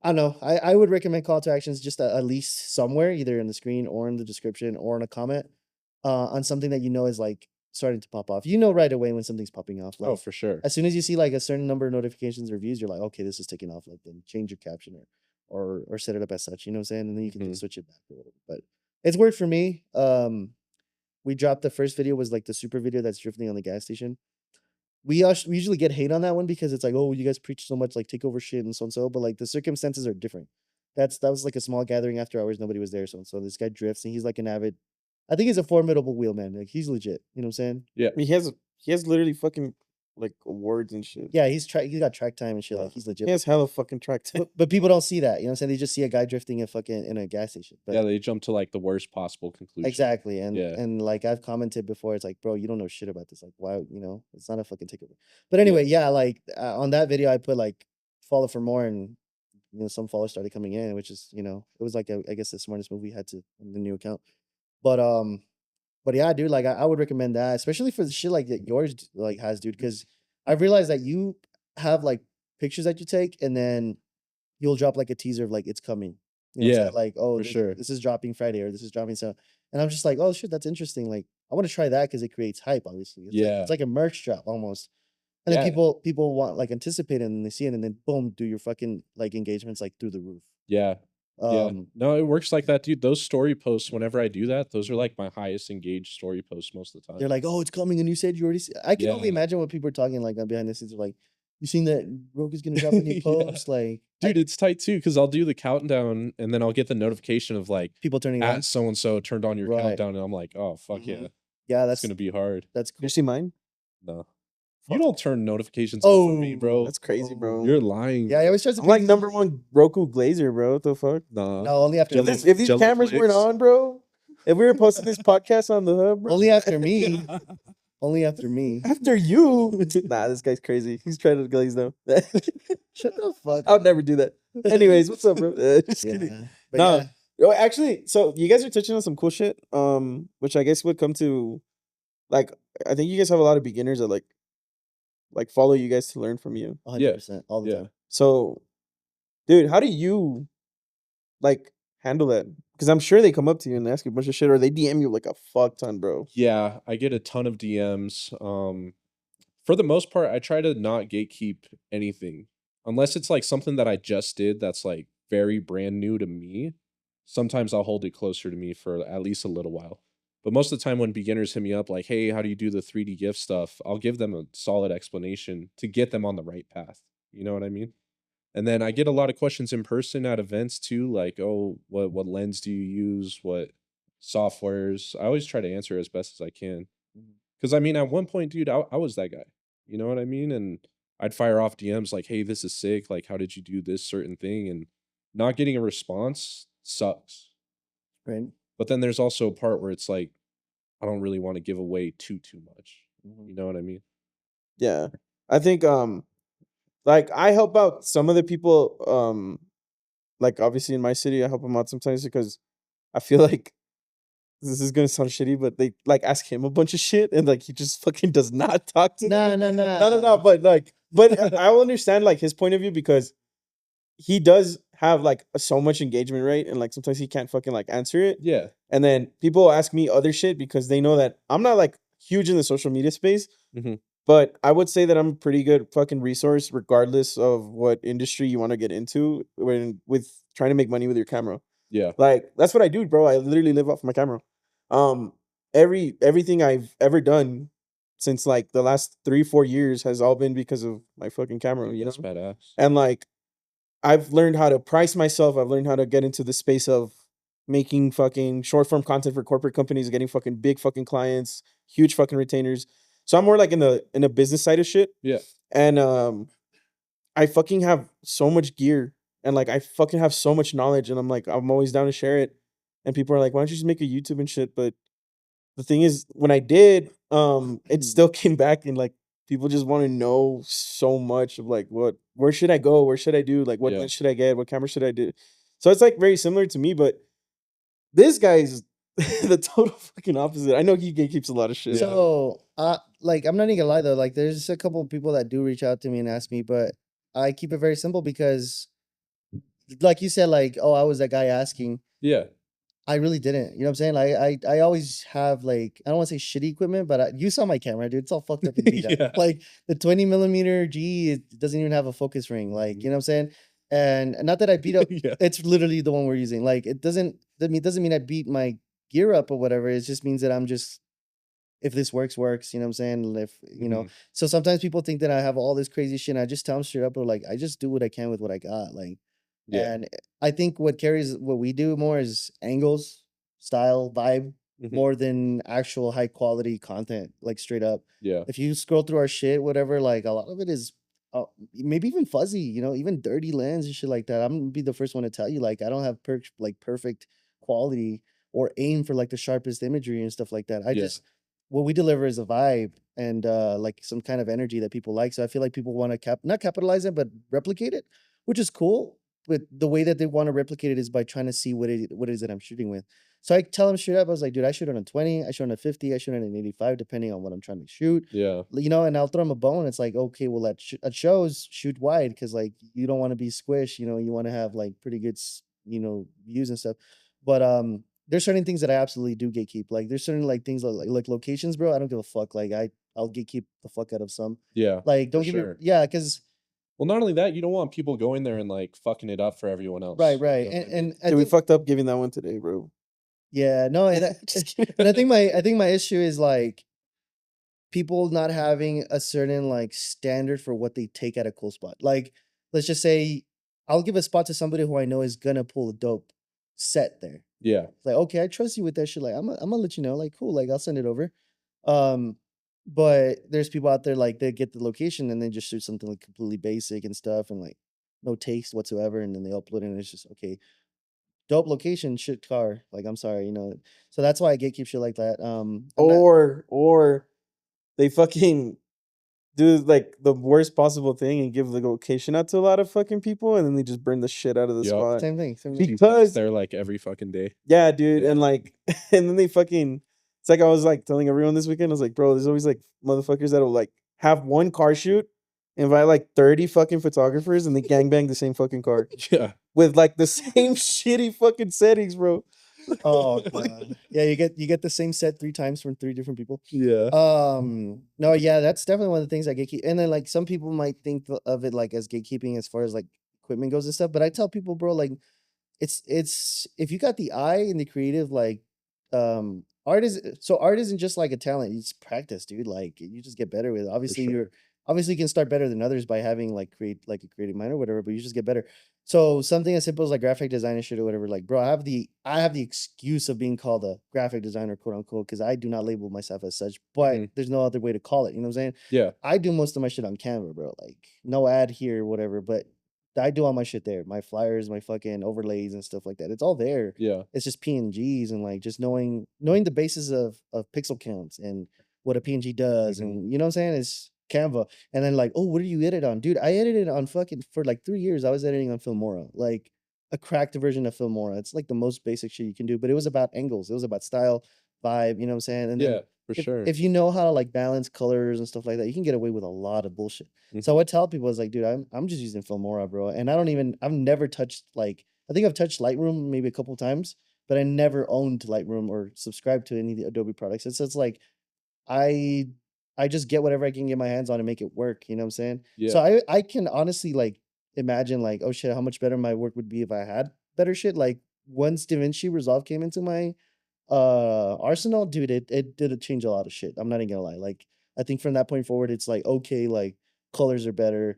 I don't know. I would recommend call to actions just at least somewhere, either in the screen or in the description or in a comment, on something that you know is like starting to pop off. You know right away when something's popping off. Like, Oh, for sure. as soon as you see like a certain number of notifications or views, you're like, okay, this is taking off. Like, then change your caption or set it up as such. You know what I'm saying? And then you can Mhm. just switch it back or whatever. But it's worked for me. We dropped the first video was like the super video that's drifting on the gas station. We usually get hate on that one because it's like, oh, you guys preach so much, like take over shit and so and so. But like the circumstances are different. That was like a small gathering after hours, nobody was there. So this guy drifts and he's like an avid. I think he's a formidable wheelman. Like he's legit. You know what I'm saying? I mean, he has literally fucking like awards and shit. Yeah, he's got track time and shit. Yeah. Like he's legit. He has hella fucking track time. But people don't see that. You know what I'm saying? They just see a guy drifting in a gas station. But Yeah, they jump to like the worst possible conclusion. exactly. And Yeah. and like I've commented before, it's like, bro, you don't know shit about this. Like, why, it's not a fucking takeover. But anyway, yeah, like on that video I put like follow for more, and some followers started coming in, which is, it was like I guess the smartest move we had to on the new account. But yeah, dude, like I would recommend that, especially for the shit like that yours like has, dude, because I've realized that you have like pictures that you take and then you'll drop like a teaser of like it's coming. You know what I'm Yeah, saying? Like, oh, for sure. this is dropping Friday or this is dropping so. And I'm just like, oh shit, that's interesting. Like, I want to try that because it creates hype, obviously. Yeah. It's like a merch drop almost. And then Yeah. people want like anticipate it and they see it and then boom, do your fucking like engagements like through the roof. Yeah. Yeah. Um No, it works like that, dude. Those story posts, whenever I do that, those are like my highest engaged story posts most of the time. They're like, oh, it's coming, and you said you already see. I can only Yeah. imagine what people are talking like on behind the scenes. Are like, you seen that Roku's gonna drop a new Yeah. post? Like, Dude, it's tight too, because I'll do the countdown and then I'll get the notification of like people turning on. at so and so turned on your Right. countdown, and I'm like, oh fuck Mhm. yeah, Yeah, it's gonna be hard. that's Did you cool. see mine? No. You don't turn notifications off for me, bro. That's crazy, bro. You're lying. Yeah, I always try to I'm like #1 Roku glazer, bro. What the fuck? Nah. No, only after Jello- me. If these Jello cameras weren't Flakes. on, bro, if we were posting this podcast on the hub, bro, Only after me. Only after me. after you, nah, this guy's crazy. He's trying to glaze though. Shut the fuck I would never do that. Anyways, what's up, bro? Just kidding. Yeah. But No. yeah. Oh, actually, so you guys are touching on some cool shit. Which I guess would come to, like, I think you guys have a lot of beginners that like follow you guys to learn from you. 100% all the Yeah. time. So, dude, how do you like handle that? Because I'm sure they come up to you and ask you a bunch of shit, or they DM you like a fuck ton, bro. Yeah, I get a ton of DMs. For the most part, I try to not gatekeep anything. Unless it's like something that I just did that's like very brand new to me. Sometimes I'll hold it closer to me for at least a little while. But most of the time when beginners hit me up like, hey, how do you do the 3D GIF stuff? I'll give them a solid explanation to get them on the right path. You know what I mean? And then I get a lot of questions in person at events too, like, oh, what lens do you use? What softwares? I always try to answer as best as I can. Because I mean, at one point, dude, I was that guy. You know what I mean? And I'd fire off DMs like, hey, this is sick. Like, how did you do this certain thing? And not getting a response sucks. Right. But then there's also a part where it's like, I don't really want to give away too much. You know what I mean? Yeah. I think like I help out some of the people like obviously in my city I help them out sometimes because I feel like this is gonna sound shitty, but they like ask him a bunch of shit and like he just fucking does not talk to them. No, but I will understand like his point of view because he does have like so much engagement, right? And like sometimes he can't fucking like answer it. Yeah. And then people ask me other shit because they know that I'm not like huge in the social media space. Mhm. But I would say that I'm a pretty good fucking resource regardless of what industry you want to get into when with trying to make money with your camera. Yeah. Like that's what I do, bro. I literally live off my camera. Everything I've ever done since like the last 3-4 years has all been because of my fucking camera, you That's know? badass. And like I've learned how to price myself. I've learned how to get into the space of making fucking short form content for corporate companies, getting fucking big fucking clients, huge fucking retainers. So I'm more like in the business side of shit. Yeah. And I fucking have so much gear and like I fucking have so much knowledge and I'm like I'm always down to share it. And people are like, why don't you just make a YouTube and shit? But the thing is, when I did, it still came back and like people just want to know so much of like where should I go? Where should I do? Like what Yeah. lens should I get? What camera should I do? So it's like very similar to me, but this guy's the total fucking opposite. I know he keeps a lot of shit. So, like, I'm not even gonna lie though. Like, there's a couple of people that do reach out to me and ask me, but I keep it very simple because, like you said, like, oh, I was that guy asking. Yeah. I really didn't. You know what I'm saying? Like, I always have like, I don't want to say shitty equipment, but you saw my camera, dude. It's all fucked up and beat Yeah. up. Like the 20mm G, it doesn't even have a focus ring. Like, you know what I'm saying? And not that I beat up. Yeah. It's literally the one we're using. Like, it doesn't mean I beat my gear up or whatever. It just means that I'm just, if this works, you know what I'm saying? If, you know, so sometimes people think that I have all this crazy shit and I just tell them straight up, or like, I just do what I can with what I got. Like, Yeah. and I think what carries what we do more is angles, style, vibe, Mhm. more than actual high quality content, like straight up. Yeah. If you scroll through our shit, whatever, like a lot of it is maybe even fuzzy, you know, even dirty lens and shit like that. I'm gonna be the first one to tell you, like, I don't have perfect quality or aim for like the sharpest imagery and stuff like that. I Yeah. just, what we deliver is a vibe and like some kind of energy that people like. So I feel like people want to not capitalize it, but replicate it, which is cool. But the way that they want to replicate it is by trying to see what it is that I'm shooting with. So I tell them straight up, I was like, dude, I shoot on a 20, I shoot on a 50, I shoot on an 85, depending on what I'm trying to shoot. Yeah. You know, and I'll throw them a bone. It's like, okay, well, at shows, shoot wide because like you don't want to be squished. You know, you want to have like pretty good, you know, views and stuff. But there's certain things that I absolutely do gatekeep. Like there's certain like things like locations, bro. I don't give a fuck. Like I'll gatekeep the fuck out of some. Yeah. Like don't for give me, sure. yeah, because. Well, not only that, you don't want people going there and like fucking it up for everyone else. Right. You know what I mean? And I Dude, we think, fucked up giving that one today, bro. yeah, no, and Just kidding. and I think my issue is like people not having a certain like standard for what they take at a cool spot. Like, let's just say I'll give a spot to somebody who I know is gonna pull a dope set there. Yeah. Like, okay, I trust you with that shit. Like, I'm gonna let you know. Like, cool. Like, I'll send it over. Um, But there's people out there like they get the location and they just shoot something like completely basic and stuff and like no taste whatsoever, and then they upload it and it's just okay. Dope location, shit car. Like I'm sorry, So that's why I gatekeep shit like that. I'm not. Or they fucking do like the worst possible thing and give the location out to a lot of fucking people, and then they just burn the shit out of the Yup. spot. Same thing. Same thing. It's Because there like every fucking day. yeah, dude, Yeah. and like, and then they fucking. It's like I was like telling everyone this weekend. I was like, bro, there's always like motherfuckers that'll like have one car shoot, invite like 30 fucking photographers, and they gangbang the same fucking car Yeah. with like the same shitty fucking settings, bro. Oh god. Yeah, you get the same set 3 times from 3 different people. Yeah. No, yeah, that's definitely one of the things I gatekeep. And then like some people might think of it like as gatekeeping as far as like equipment goes and stuff. But I tell people, bro, like it's if you got the eye and the creative, like art isn't just like a talent, it's practice, dude. Like you just get better with it. Obviously sure. obviously you can start better than others by having like a creative mind or whatever, but you just get better. So something as simple as like graphic design and shit or whatever, like bro, I have the excuse of being called a graphic designer, quote unquote, because I do not label myself as such, but Mhm. there's no other way to call it. You know what I'm saying? Yeah. I do most of my shit on Canva, bro. Like no ad here, whatever, but I do all my shit there. My flyers, my fucking overlays and stuff like that. It's all there. Yeah. It's just PNGs and like just knowing the basis of pixel counts and what a PNG does. Mhm. And you know what I'm saying? It's Canva. And then like, oh, what do you edit on? Dude, I edited on fucking for like 3 years. I was editing on Filmora, like a cracked version of Filmora. It's like the most basic shit you can do, but it was about angles. It was about style, vibe, you know what I'm saying? And then Yeah, for sure. if you know how to like balance colors and stuff like that, you can get away with a lot of bullshit. So Mhm. what I tell people is like, dude, I'm just using Filmora, bro. And I've never touched like I think I've touched Lightroom maybe a couple times, but I never owned Lightroom or subscribed to any of the Adobe products. It's like I I just get whatever I can get my hands on and make it work. You know what I'm saying? So Yeah. I can honestly like imagine like, oh shit, how much better my work would be if I had better shit. Like once DaVinci Resolve came into my Arsenal, dude, it did change a lot of shit. I'm not even gonna lie. Like, I think from that point forward, it's like okay, like colors are better.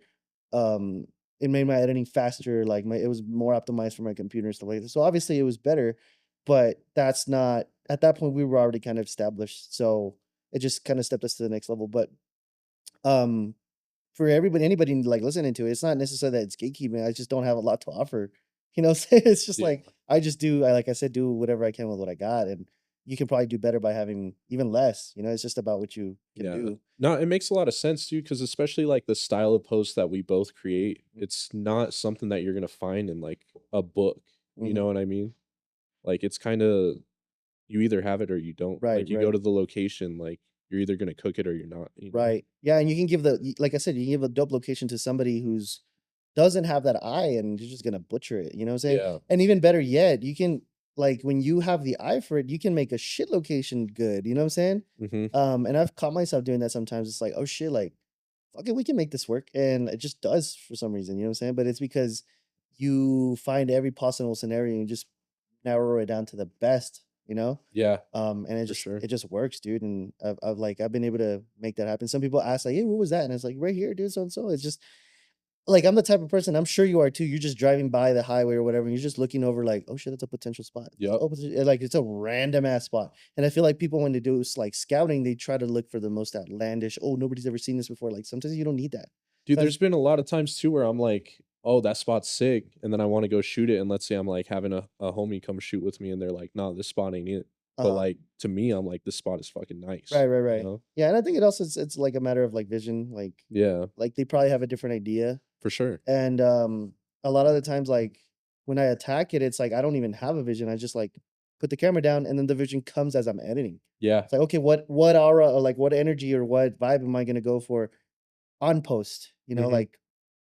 Um, it made my editing faster. Like it was more optimized for my computer and stuff like that. So obviously it was better, but that's not at that point we were already kind of established. So it just kind of stepped us to the next level. But um for anybody like listening to it, it's not necessarily that it's gatekeeping. I just don't have a lot to offer. You know, what I'm saying? It's just Yeah. like I just do. Like I said, do whatever I can with what I got, and you can probably do better by having even less. You know, it's just about what you can Yeah. do. No, it makes a lot of sense too, because especially like the style of posts that we both create, it's not something that you're gonna find in like a book. You know Mhm. what I mean? Like it's kind of you either have it or you don't. Right, Like you go right, to the location, like you're either gonna cook it or you're not. right. Yeah, and you can give like I said, you can give a dope location to somebody who's doesn't have that eye, and you're just gonna butcher it. You know what I'm saying? Yeah. And even better yet, you can like when you have the eye for it, you can make a shit location good. You know what I'm saying? Mm-hmm. And I've caught myself doing that sometimes. It's like, oh shit, like, okay, we can make this work. And it just does for some reason, you know what I'm saying? But it's because you find every possible scenario and just narrow it down to the best, you know? Yeah, And for sure. it just works, dude. And I've been able to make that happen. Some people ask like, hey, what was that? And it's like right here, dude, so and so. It's just like I'm the type of person, I'm sure you are too. You're just driving by the highway or whatever, and you're just looking over like, oh shit, that's a potential spot. Yep. Like it's a random ass spot. And I feel like people when they do like scouting, they try to look for the most outlandish. Oh, nobody's ever seen this before. Like sometimes you don't need that. Dude, Sometimes- there's been a lot of times too where I'm like, oh, that spot's sick. And then I want to go shoot it. And let's say I'm like having a homie come shoot with me and they're like, no, this spot ain't it. But uh-huh. like to me, I'm like, this spot is fucking nice. Right, right, You right. know? Yeah, and I think it also it's like a matter of like vision. Yeah, Like they probably have a different idea. for sure. And a lot of the times, like when I attack it, it's like I don't even have a vision. I just like put the camera down and then the vision comes as I'm editing. Yeah. It's like, okay, what aura or like what energy or what vibe am I gonna go for on post? You know, Mhm. like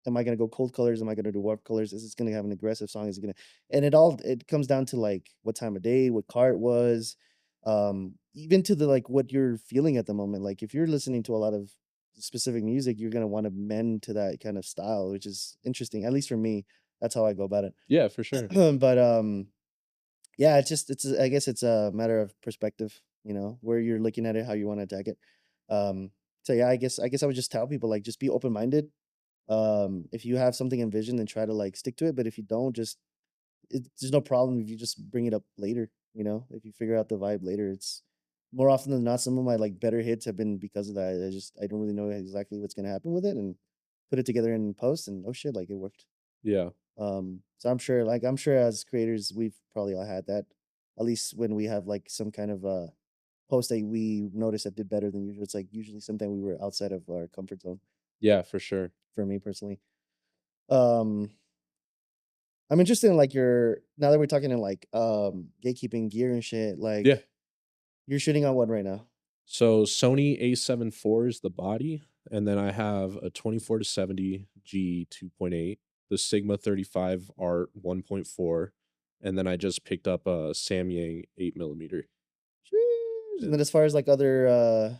am I gonna go cold colors? Am I gonna do warm colors? Is this gonna have an aggressive song? Is it gonna and it comes down to like what time of day, what car it was, even to the like what you're feeling at the moment. Like if you're listening to a lot of specific music, you're gonna want to mend to that kind of style, which is interesting. At least for me, that's how I go about it. Yeah, for sure. But yeah, I guess it's a matter of perspective, where you're looking at it, how you want to attack it. So yeah, I would just tell people like just be open minded. If you have something in vision, then try to like stick to it. But if you don't, there's no problem if you just bring it up later. If you figure out the vibe later, more often than not, some of my like better hits have been because of that. I don't really know exactly what's gonna happen with it, and put it together in post, and oh shit, like it worked. Yeah. So I'm sure as creators we've probably all had that, at least when we have like some kind of post that we noticed that did better than usual. It's like usually something we were outside of our comfort zone. Yeah, for sure. For me personally, um, I'm interested in like your now that we're talking in like gatekeeping gear and shit. Like, Yeah. you're shooting on what right now? So Sony A7 IV is the body, and then I have a 24-70 G 2.8, the Sigma 35 Art 1.4, and then I just picked up a Samyang 8mm. And then as far as like other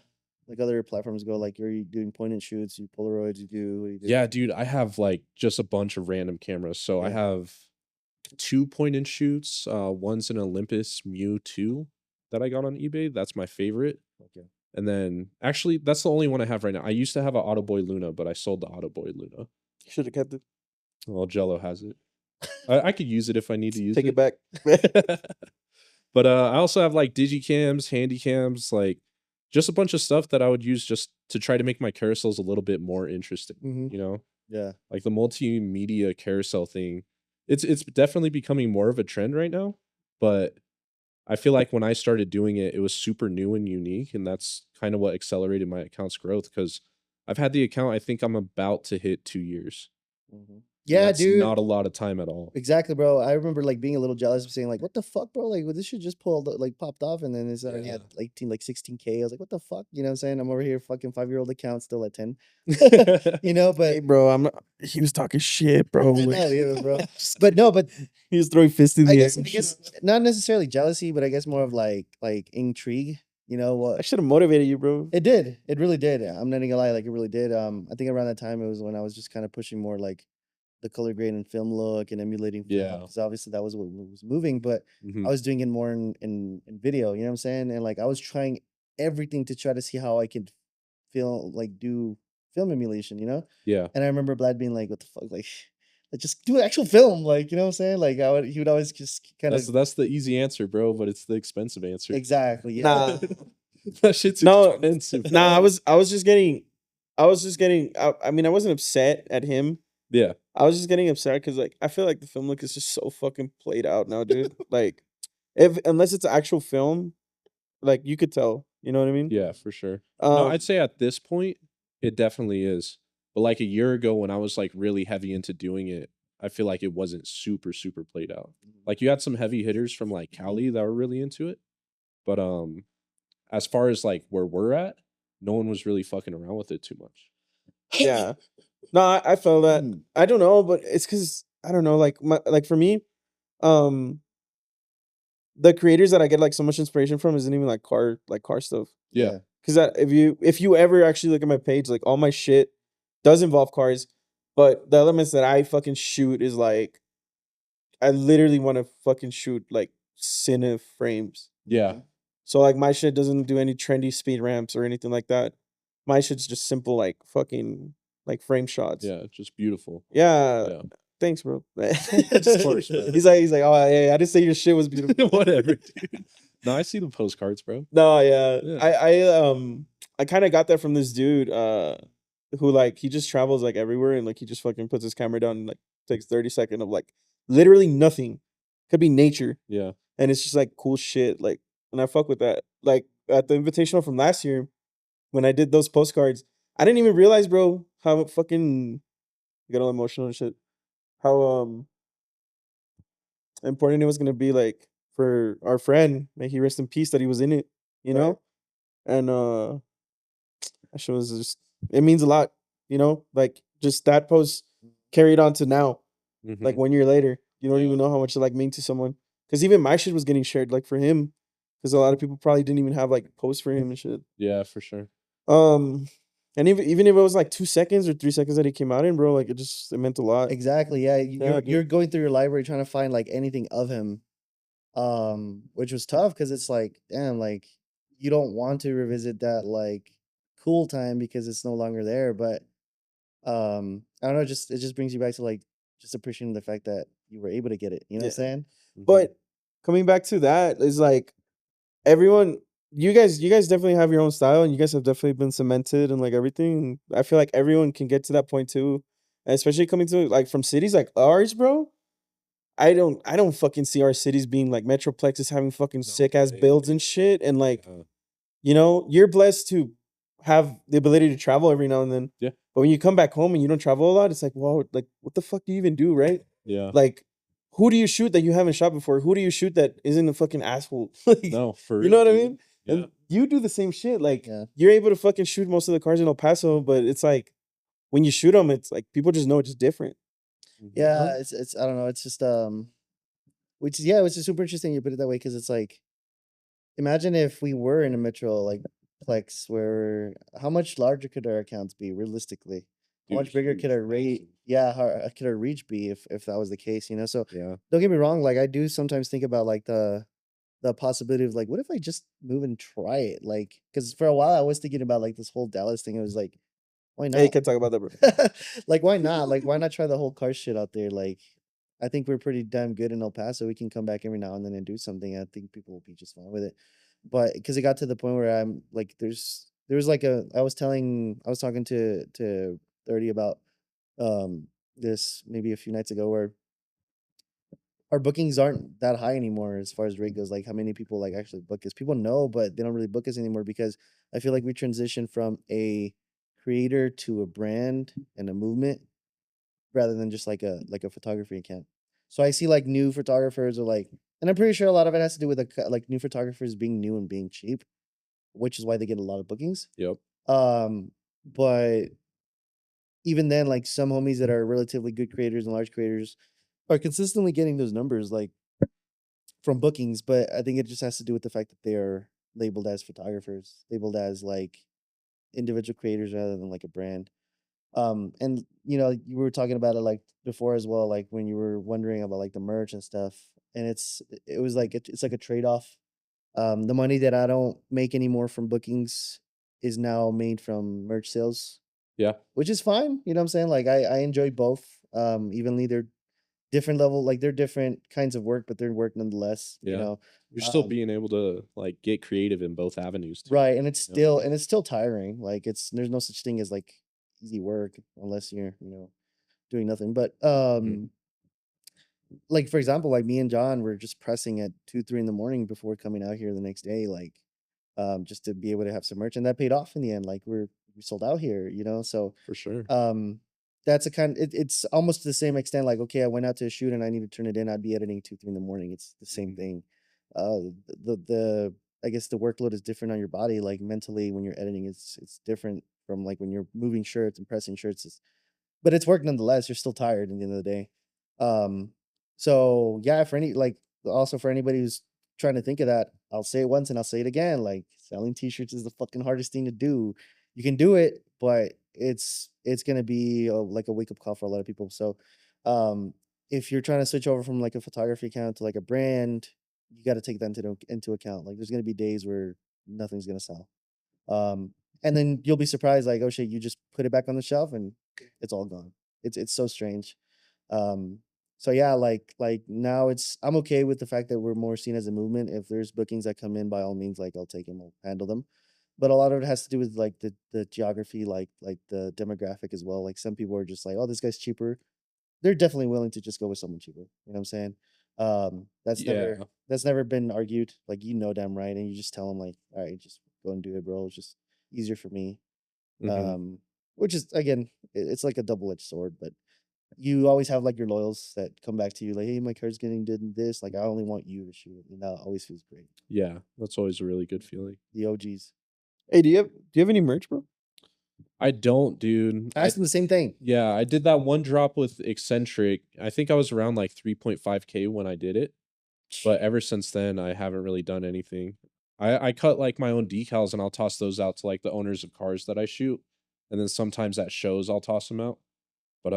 platforms go, like are you doing point and shoots, you Polaroids, you do what do you do? Yeah, dude, I have like just a bunch of random cameras. So I Yeah. have 2 point and shoots. One's an Olympus Mu 2 that I got on eBay. That's my favorite. Okay. And then actually, that's the only one I have right now. I used to have an Autoboy Luna, but I sold the Autoboy Luna. Should have kept it. Well, Jello has it. I could use it if I need to use Take it. it back. But I also have like digicams, handycams, like just a bunch of stuff that I would use just to try to make my carousels a little bit more interesting. Mhm. You know, Yeah. like the multimedia carousel thing. It's definitely becoming more of a trend right now. But I feel like when I started doing it, it was super new and unique, and that's kind of what accelerated my account's growth. Because I've had the account, I think I'm about to hit 2 years. Mhm. And Yeah, that's dude. not a lot of time at all. Exactly, bro. I remember like being a little jealous of saying like, "What the fuck, bro? Like, well, this should just pulled like popped off, and then it's already Yeah. had like 16K. I was like, "What the fuck?" You know what I'm saying? I'm over here, fucking 5-year-old account, still at 10. You know, but Hey, bro, I'm not. He was talking shit, bro. I know, yeah, bro. But no, but He was throwing fists in I the air. guess not necessarily jealousy, but I guess more of like intrigue. You know what? I should have motivated you, bro. It did. It really did. I'm not gonna lie, like it really did. I think around that time it was when I was just kind of pushing more like the color grade and film look and emulating film. Yeah. Because obviously that was what was moving, but Mhm. I was doing it more in video, you know what I'm saying? And like I was trying everything to try to see how I could do film emulation, you know? Yeah. And I remember Vlad being like, "What the fuck? Like just do actual film, like, you know what I'm saying?" Like he would always just kind of That's the easy answer, bro, but it's the expensive answer. exactly, yeah. Nah, That shit's no, expensive. nah. I was just getting. I mean, I wasn't upset at him. Yeah. I was just getting upset because like I feel like the film look is just so fucking played out now, dude. Like, unless it's actual film, like you could tell. You know what I mean? Yeah, for sure. No, Um, I'd say at this point, it definitely is. But like a year ago when I was like really heavy into doing it, I feel like it wasn't super, super played out. Like you had some heavy hitters from like Cali that were really into it. But as far as like where we're at, no one was really fucking around with it too much. yeah. No, I felt that. Mm. I don't know, but it's because I don't know. Like for me, um, the creators that I get like so much inspiration from isn't even like car stuff. Yeah. Because if you ever actually look at my page, like all my shit does involve cars, but the elements that I fucking shoot is like I literally want to fucking shoot like cine frames. Yeah. So like my shit doesn't do any trendy speed ramps or anything like that. My shit's just simple like fucking like frame shots. Yeah. Just beautiful. Yeah. Yeah. Thanks, bro. Of course, bro. He's like, oh yeah, I didn't say your shit was beautiful. Whatever, dude. No, I see the postcards, bro. No, yeah. Yeah. I kind of got that from this dude who like he just travels like everywhere and like he just fucking puts his camera down and like takes 30 seconds of like literally nothing. Could be nature. Yeah. And it's just like cool shit. Like, and I fuck with that. Like at the invitational from last year, when I did those postcards, I didn't even realize, bro, how fucking get all emotional and shit. How important it was gonna be like for our friend, may he rest in peace, that he was in it, you know? And that shit was just it means a lot, you know? Like just that post carried on to now, like Mhm. 1 year later. You don't Yeah. even know how much it like means to someone. Cause even my shit was getting shared like for him. Cause a lot of people probably didn't even have like posts for him and shit. Yeah, for sure. And even if it was like 2 seconds or 3 seconds that he came out in, bro, like it meant a lot. Exactly. Yeah. Yeah, You're dude. going through your library trying to find like anything of him. Which was tough because it's like, damn, like you don't want to revisit that like cool time because it's no longer there. But I don't know, it just brings you back to like just appreciating the fact that you were able to get it. You know what I'm Yeah. saying? Mhm. But coming back to that is like everyone you guys definitely have your own style, and you guys have definitely been cemented and like everything. I feel like everyone can get to that point too, and especially coming to like from cities like ours, bro. I don't fucking see our cities being like metroplexes having fucking sick ass builds and shit, and like you're blessed to have the ability to travel every now and then. Yeah. But when you come back home and you don't travel a lot, it's like, well, like what the fuck do you even do, right? Yeah. Like, who do you shoot that you haven't shot before? Who do you shoot that isn't a fucking asshole? Like, No, for real. you know what I dude. mean? Yeah. And you do the same shit. Like, Yeah. you're able to fucking shoot most of the cars in El Paso, but it's like when you shoot them, it's like people just know it's different. Yeah, it's I don't know. It's just which which is super interesting you put it that way because it's like imagine if we were in a metro like plex where how much larger could our accounts be realistically? How Dude, much bigger could huge, our rate? massive. Yeah, how could our reach be if that was the case? You know, so Yeah. don't get me wrong. Like I do sometimes think about like the possibility of like what if I just move and try it? Like because for a while I was thinking about like this whole Dallas thing. It was like why Hey, you not? can't talk about that, bro. Like why not? Like why not try the whole car shit out there? Like I think we're pretty damn good in El Paso. We can come back every now and then and do something. I think people will be just fine with it. But because it got to the point where I'm like, there was like I was talking to 30 about this maybe a few nights ago where our bookings aren't that high anymore as far as rate goes. Like how many people like actually book us? People know, but they don't really book us anymore because I feel like we transitioned from a creator to a brand and a movement rather than just like a photography account. So I see like new photographers or like, and I'm pretty sure a lot of it has to do with like new photographers being new and being cheap, which is why they get a lot of bookings. Yep. But even then, like some homies that are relatively good creators and large creators are consistently getting those numbers like from bookings. But I think it just has to do with the fact that they are labeled as photographers, labeled as like individual creators rather than like a brand. And you know, you were talking about it like before as well, like when you were wondering about like the merch and stuff. And it was like it's like a trade-off. The money that I don't make anymore from bookings is now made from merch sales, Yeah. which is fine. You know what I'm saying? Like I enjoy both. Evenly they're different level, like they're different kinds of work, but they're work nonetheless. You Yeah. know, You're still being able to like get creative in both avenues too. right? And it's you know? still tiring. Like there's no such thing as like easy work unless you're doing nothing. But like for example, like me and John were just pressing at 2, 3 in the morning before coming out here the next day, like just to be able to have some merch, and that paid off in the end. Like we sold out here, so For sure. that's a kind it's almost to the same extent. Like, okay, I went out to a shoot and I need to turn it in, I'd be editing 2, 3 in the morning. It's the same thing. The I guess the workload is different on your body. Like mentally when you're editing, it's different from like when you're moving shirts and pressing shirts. But it's work nonetheless. You're still tired at the end of the day. Um, so yeah, for any like also for anybody who's trying to think of that, I'll say it once and I'll say it again. Like selling t-shirts is the fucking hardest thing to do. You can do it, but it's gonna be like a wake up call for a lot of people. So um if you're trying to switch over from like a photography account to like a brand, you got to take that into account. Like there's gonna be days where nothing's gonna sell. Um, and then you'll be surprised, like, oh shit, you just put it back on the shelf and it's all gone. It's so strange. Um, so yeah, like now I'm okay with the fact that we're more seen as a movement. If there's bookings that come in, by all means, like I'll take them, I'll handle them. But a lot of it has to do with like the geography, like the demographic as well. Like some people are just like, oh, this guy's cheaper. They're definitely willing to just go with someone cheaper. You know what I'm saying? Yeah. That's never been argued. Like damn right, and you just tell them like, all right, just go and do it, bro. It's just easier for me. Mhm. Which is again, it's like a double edged sword, but you always have like your loyals that come back to you like, hey, my car's getting did this. Like I only want you to shoot it, and that always feels great. Yeah. That's always a really good feeling. The OGs. Hey, do you have any merch, bro? I don't, dude. I asked them the same thing. Yeah, I did that one drop with Eccentric. I think I was around like 3.5K when I did it. But ever since then, I haven't really done anything. I cut like my own decals and I'll toss those out to like the owners of cars that I shoot. And then sometimes at shows I'll toss them out. But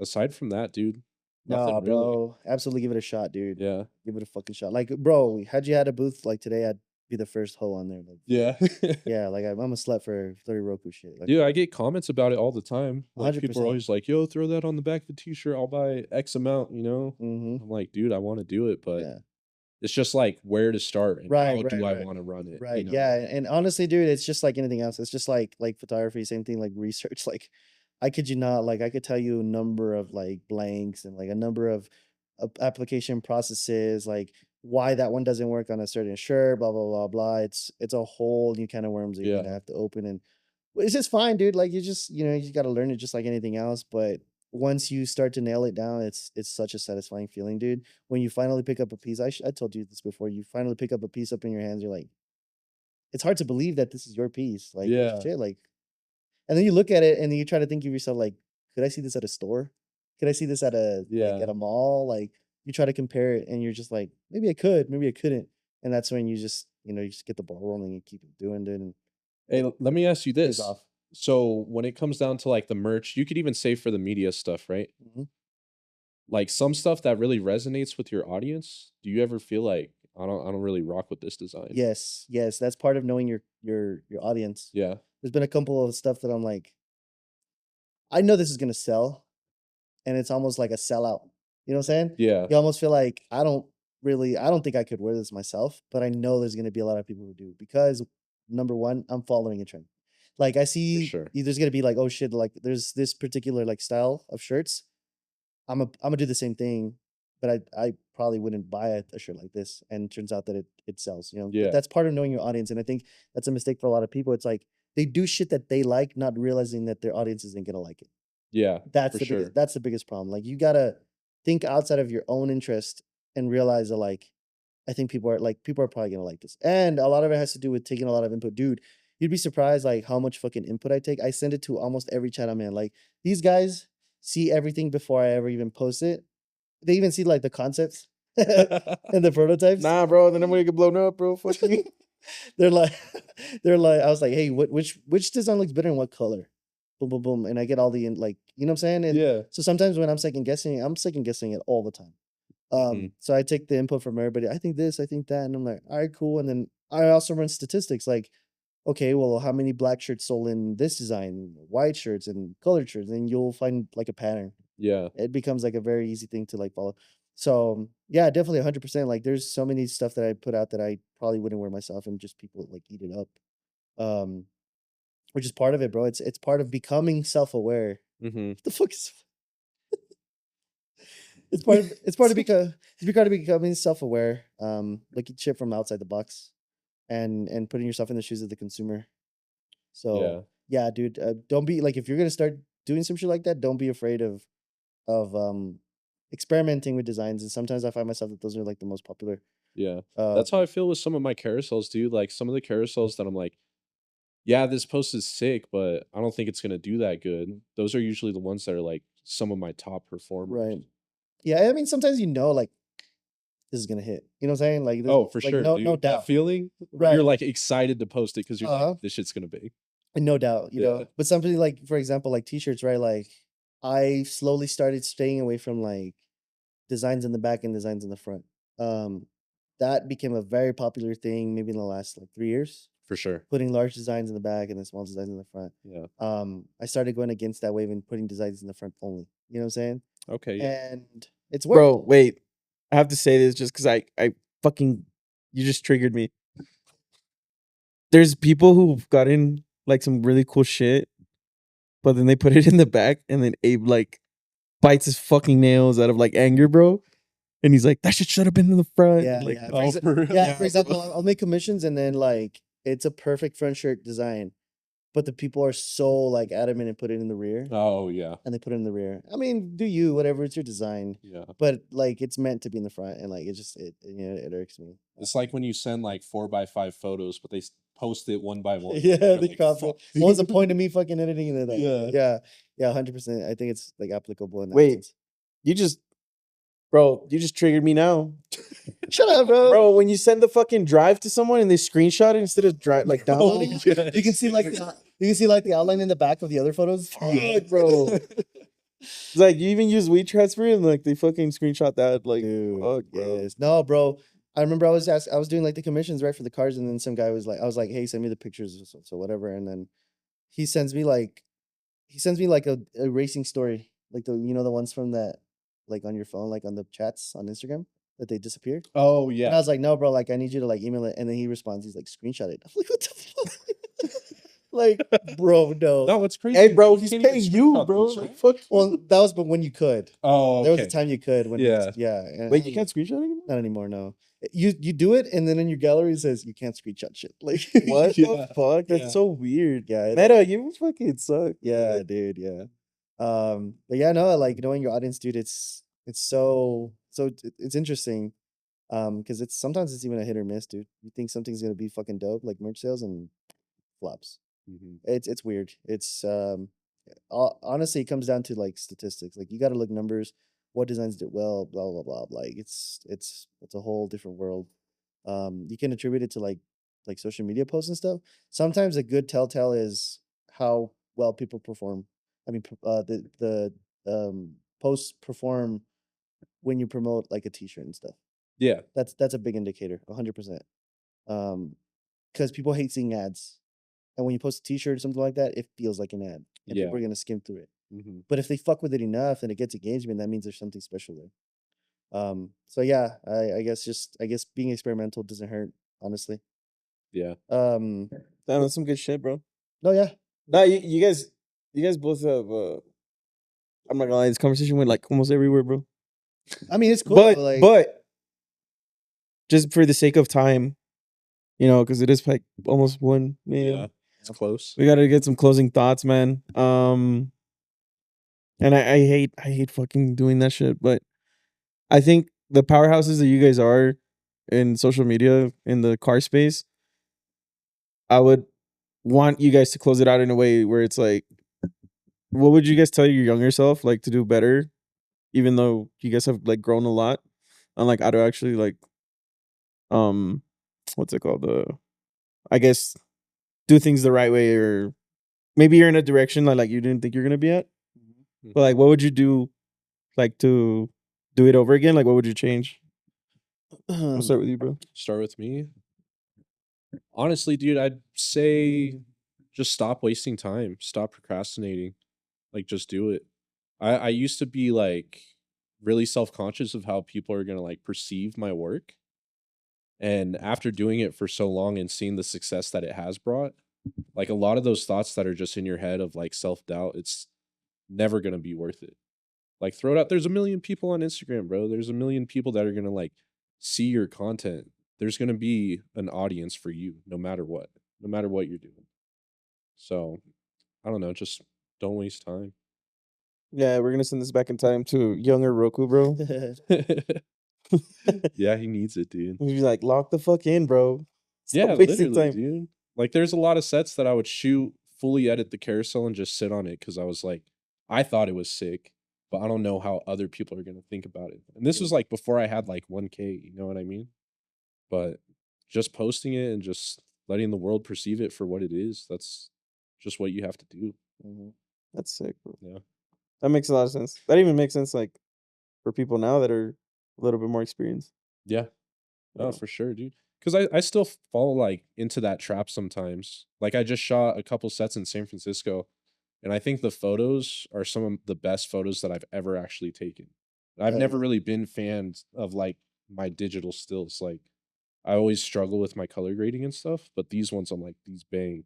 aside from that, dude, nothing Nah, really. bro. Absolutely give it a shot, dude. Yeah. Give it a fucking shot. Like, bro, had you had a booth like today, I'd be the first hoe on there. Like, Yeah. yeah, like I'm a slut for 30Roku shit. Like, Dude, I get comments about it all the time. Like people are 100%. always like, yo, throw that on the back of the t-shirt. I'll buy X amount, you know? Mm-hmm. I'm like, dude, I want to do it, but Yeah. It's just like where to start and Right, how right, do I right. want to run it. Right. Yeah. And honestly, dude, it's just like anything else. It's just like photography, same thing like research. Like I kid you not, like I could tell you a number of like blanks and like a number of application processes, like why that one doesn't work on a certain shirt, blah blah blah blah. It's a whole new kind of worms that you're Yeah. gonna have to open, and it's just fine, dude. Like you just gotta learn it just like anything else. But once you start to nail it down, it's such a satisfying feeling, dude. When you finally pick up a piece, I told you this before. You finally pick up a piece up in your hands, you're like, it's hard to believe that this is your piece. Like Yeah. shit, like, and then you look at it and then you try to think of yourself like, could I see this at a store? Could I see this at a like Yeah. at a mall? Like you try to compare it and you're just like, maybe I could, maybe I couldn't. And that's when you just, you just get the ball rolling and keep it doing it and Hey, let me ask you pays this. off. So when it comes down to like the merch, you could even say for the media stuff, right? Mhm. Like some stuff that really resonates with your audience. Do you ever feel like I don't really rock with this design? Yes, yes, that's part of knowing your audience. Yeah. There's been a couple of stuff that I'm like, I know this is gonna sell, and it's almost like a sellout. You know what I'm saying? Yeah. You almost feel like I don't think I could wear this myself, but I know there's gonna be a lot of people who do because number one, I'm following a trend. Like I see sure. there's gonna be like, oh shit, like there's this particular like style of shirts. I'm gonna do the same thing, but I probably wouldn't buy a shirt like this. And it turns out that it sells, But Yeah. that's part of knowing your audience. And I think that's a mistake for a lot of people. It's like they do shit that they like, not realizing that their audience isn't gonna like it. Yeah. That's For the sure. biggest problem. Like you gotta think outside of your own interest and realize that like I think people are probably gonna like this. And a lot of it has to do with taking a lot of input. Dude, you'd be surprised like how much fucking input I take. I send it to almost every chat I'm in. Like these guys see everything before I ever even post it. They even see like the concepts and the prototypes. Nah, bro. Then I'm gonna get blown up, bro. Fuck you. They're like, I was like, hey, which design looks better in what color? Boom, boom, boom, and I get all the like, you know what I'm saying? And Yeah. so sometimes when I'm second guessing it all the time. Mhm. So I take the input from everybody. I think this, I think that, and I'm like, all right, cool. And then I also run statistics like, okay, well, how many black shirts sold in this design, white shirts and colored shirts, and you'll find like a pattern. Yeah. It becomes like a very easy thing to like follow. So yeah, definitely 100%. Like there's so many stuff that I put out that I probably wouldn't wear myself, and just people like eat it up. Um, which is part of it, bro. It's part of becoming self-aware. Mm-hmm. What the fuck is it's part of becoming self-aware. Looking shit from outside the box and putting yourself in the shoes of the consumer. So yeah, dude, don't be like if you're gonna start doing some shit like that, don't be afraid of experimenting with designs. And sometimes I find myself that those are like the most popular. Yeah. That's how Um, I feel with some of my carousels, dude. Like some of the carousels that I'm like, yeah, this post is sick, but I don't think it's gonna do that good. Those are usually the ones that are like some of my top performers. right. Yeah, I mean sometimes like this is gonna hit. You know what I'm saying? Like this, Oh, for like sure, no dude. no That doubt. feeling, Right. you're like excited to post it because you're Uh-huh. like, this shit's gonna be. No doubt, Yeah. But something like, for example, like t-shirts, right? Like I slowly started staying away from like designs in the back and designs in the front. Um, that became a very popular thing maybe in the last like 3 years. For sure. Putting large designs in the back and then small designs in the front. Yeah. I started going against that wave and putting designs in the front only. You know what I'm saying? Okay. Yeah. And it's worked. Bro, wait. I have to say this just because I fucking you just triggered me. There's people who've gotten like some really cool shit, but then they put it in the back, and then Abe like bites his fucking nails out of like anger, bro. And he's like, that shit should have been in the front. Yeah, Like, yeah. Oh, for real? Yeah, for example, I'll make commissions and then like it's a perfect front shirt design, but the people are so like adamant and put it in the rear. Oh yeah. And they put it in the rear. I mean, do you, whatever, it's your design. Yeah. But like it's meant to be in the front, and like it irks me. It's like when you send like 4x5 photos, but they post it one by one. Yeah, You're they like, crop "Fuck." it. What was the point of me fucking editing it? Like, Yeah. yeah, 100%. I think it's like applicable in that wait, sense. you just triggered me now. Shut up, bro. Bro, when you send the fucking drive to someone and they screenshot it instead of like downloading it, You can see like the outline in the back of the other photos. fuck, bro. It's like you even use WeTransfer and like they fucking screenshot that. Like, Dude, fuck, bro. yes. No, bro. I remember I was doing like the commissions right for the cars, and then some guy was like, I was like, hey, send me the pictures, so whatever, and then he sends me like a racing story, like the ones from that, like on your phone, like on the chats on Instagram. that they disappeared. Oh And I yeah. was like, no, bro, like I need you to like email it. And then he responds, he's like, screenshot it. I'm like, what the fuck? Like, bro, no. No, what's crazy? Hey, is bro, you he's can't even paying you, screenshot bro. those, Like, right? fuck. Well, that was but when you could. Oh, There was a okay. time you could when Yeah. and Wait, you can't screenshot it? not anymore, no. You do it and then in your gallery it says you can't screenshot shit. Like What Yeah, the fuck? That's yeah. so weird. yeah, Meta, you fucking suck. yeah, dude, yeah. But yeah, no, like knowing your audience, dude, it's it's interesting. Because it's sometimes it's even a hit or miss, dude. You think something's gonna be fucking dope, like merch sales, and flops. Mhm. It's weird. It's honestly, it comes down to like statistics. Like you got to look numbers, what designs did well, blah blah blah. Like it's a whole different world. You can attribute it to like social media posts and stuff. Sometimes a good telltale is how well people perform. I mean, the posts perform when you promote like a T-shirt and stuff. Yeah. That's a big indicator, 100%. Because people hate seeing ads, and when you post a T-shirt or something like that, it feels like an ad, and Yeah. people are gonna skim through it. Mhm. But if they fuck with it enough and it gets engagement, that means there's something special there. So yeah, I guess being experimental doesn't hurt, honestly. Yeah. Damn, that's some good shit, bro. No, yeah, Nah, you guys both have I'm not gonna lie, this conversation went like almost everywhere, bro. I mean it's cool. But like, but just for the sake of time, you know, because it is like almost 1 a.m. Yeah. It's close. We gotta get some closing thoughts, man. And I hate fucking doing that shit, but I think the powerhouses that you guys are in social media in the car space, I would want you guys to close it out in a way where it's like, what would you guys tell your younger self like to do better, even though you guys have like grown a lot, on like how to actually like what's it called, I guess do things the right way, or maybe you're in a direction like you didn't think you're gonna be at, but like what would you do like to do it over again? Like what would you change? I'll start with you, bro. Start with me. Honestly, dude, I'd say just stop wasting time. Stop procrastinating. Like just do it. I used to be like really self-conscious of how people are gonna like perceive my work. And after doing it for so long and seeing the success that it has brought, like a lot of those thoughts that are just in your head of like self-doubt, it's never gonna be worth it. Like throw it out. There's a million people on Instagram, bro. There's a million people that are gonna like see your content. There's gonna be an audience for you, no matter what you're doing. So I don't know, just don't waste time. Yeah, we're gonna send this back in time to younger Roku, bro. Yeah, he needs it, dude. He's like, lock the fuck in, bro. Stop Yeah, wasting literally, time. dude. Like there's a lot of sets that I would shoot, fully edit the carousel and just sit on it because I was like, I thought it was sick, but I don't know how other people are gonna think about it. And this was like before I had like 1K, you know what I mean? But just posting it and just letting the world perceive it for what it is, that's just what you have to do. That's sick, bro. Yeah. That makes a lot of sense. That even makes sense like for people now that are a little bit more experienced. Yeah. Oh, Yeah. for sure, dude. Because I still fall like into that trap sometimes. Like I just shot a couple sets in San Francisco, and I think the photos are some of the best photos that I've ever actually taken. I've never really been fans of like my digital stills. Like I always struggle with my color grading and stuff, but these ones I'm like, these bang.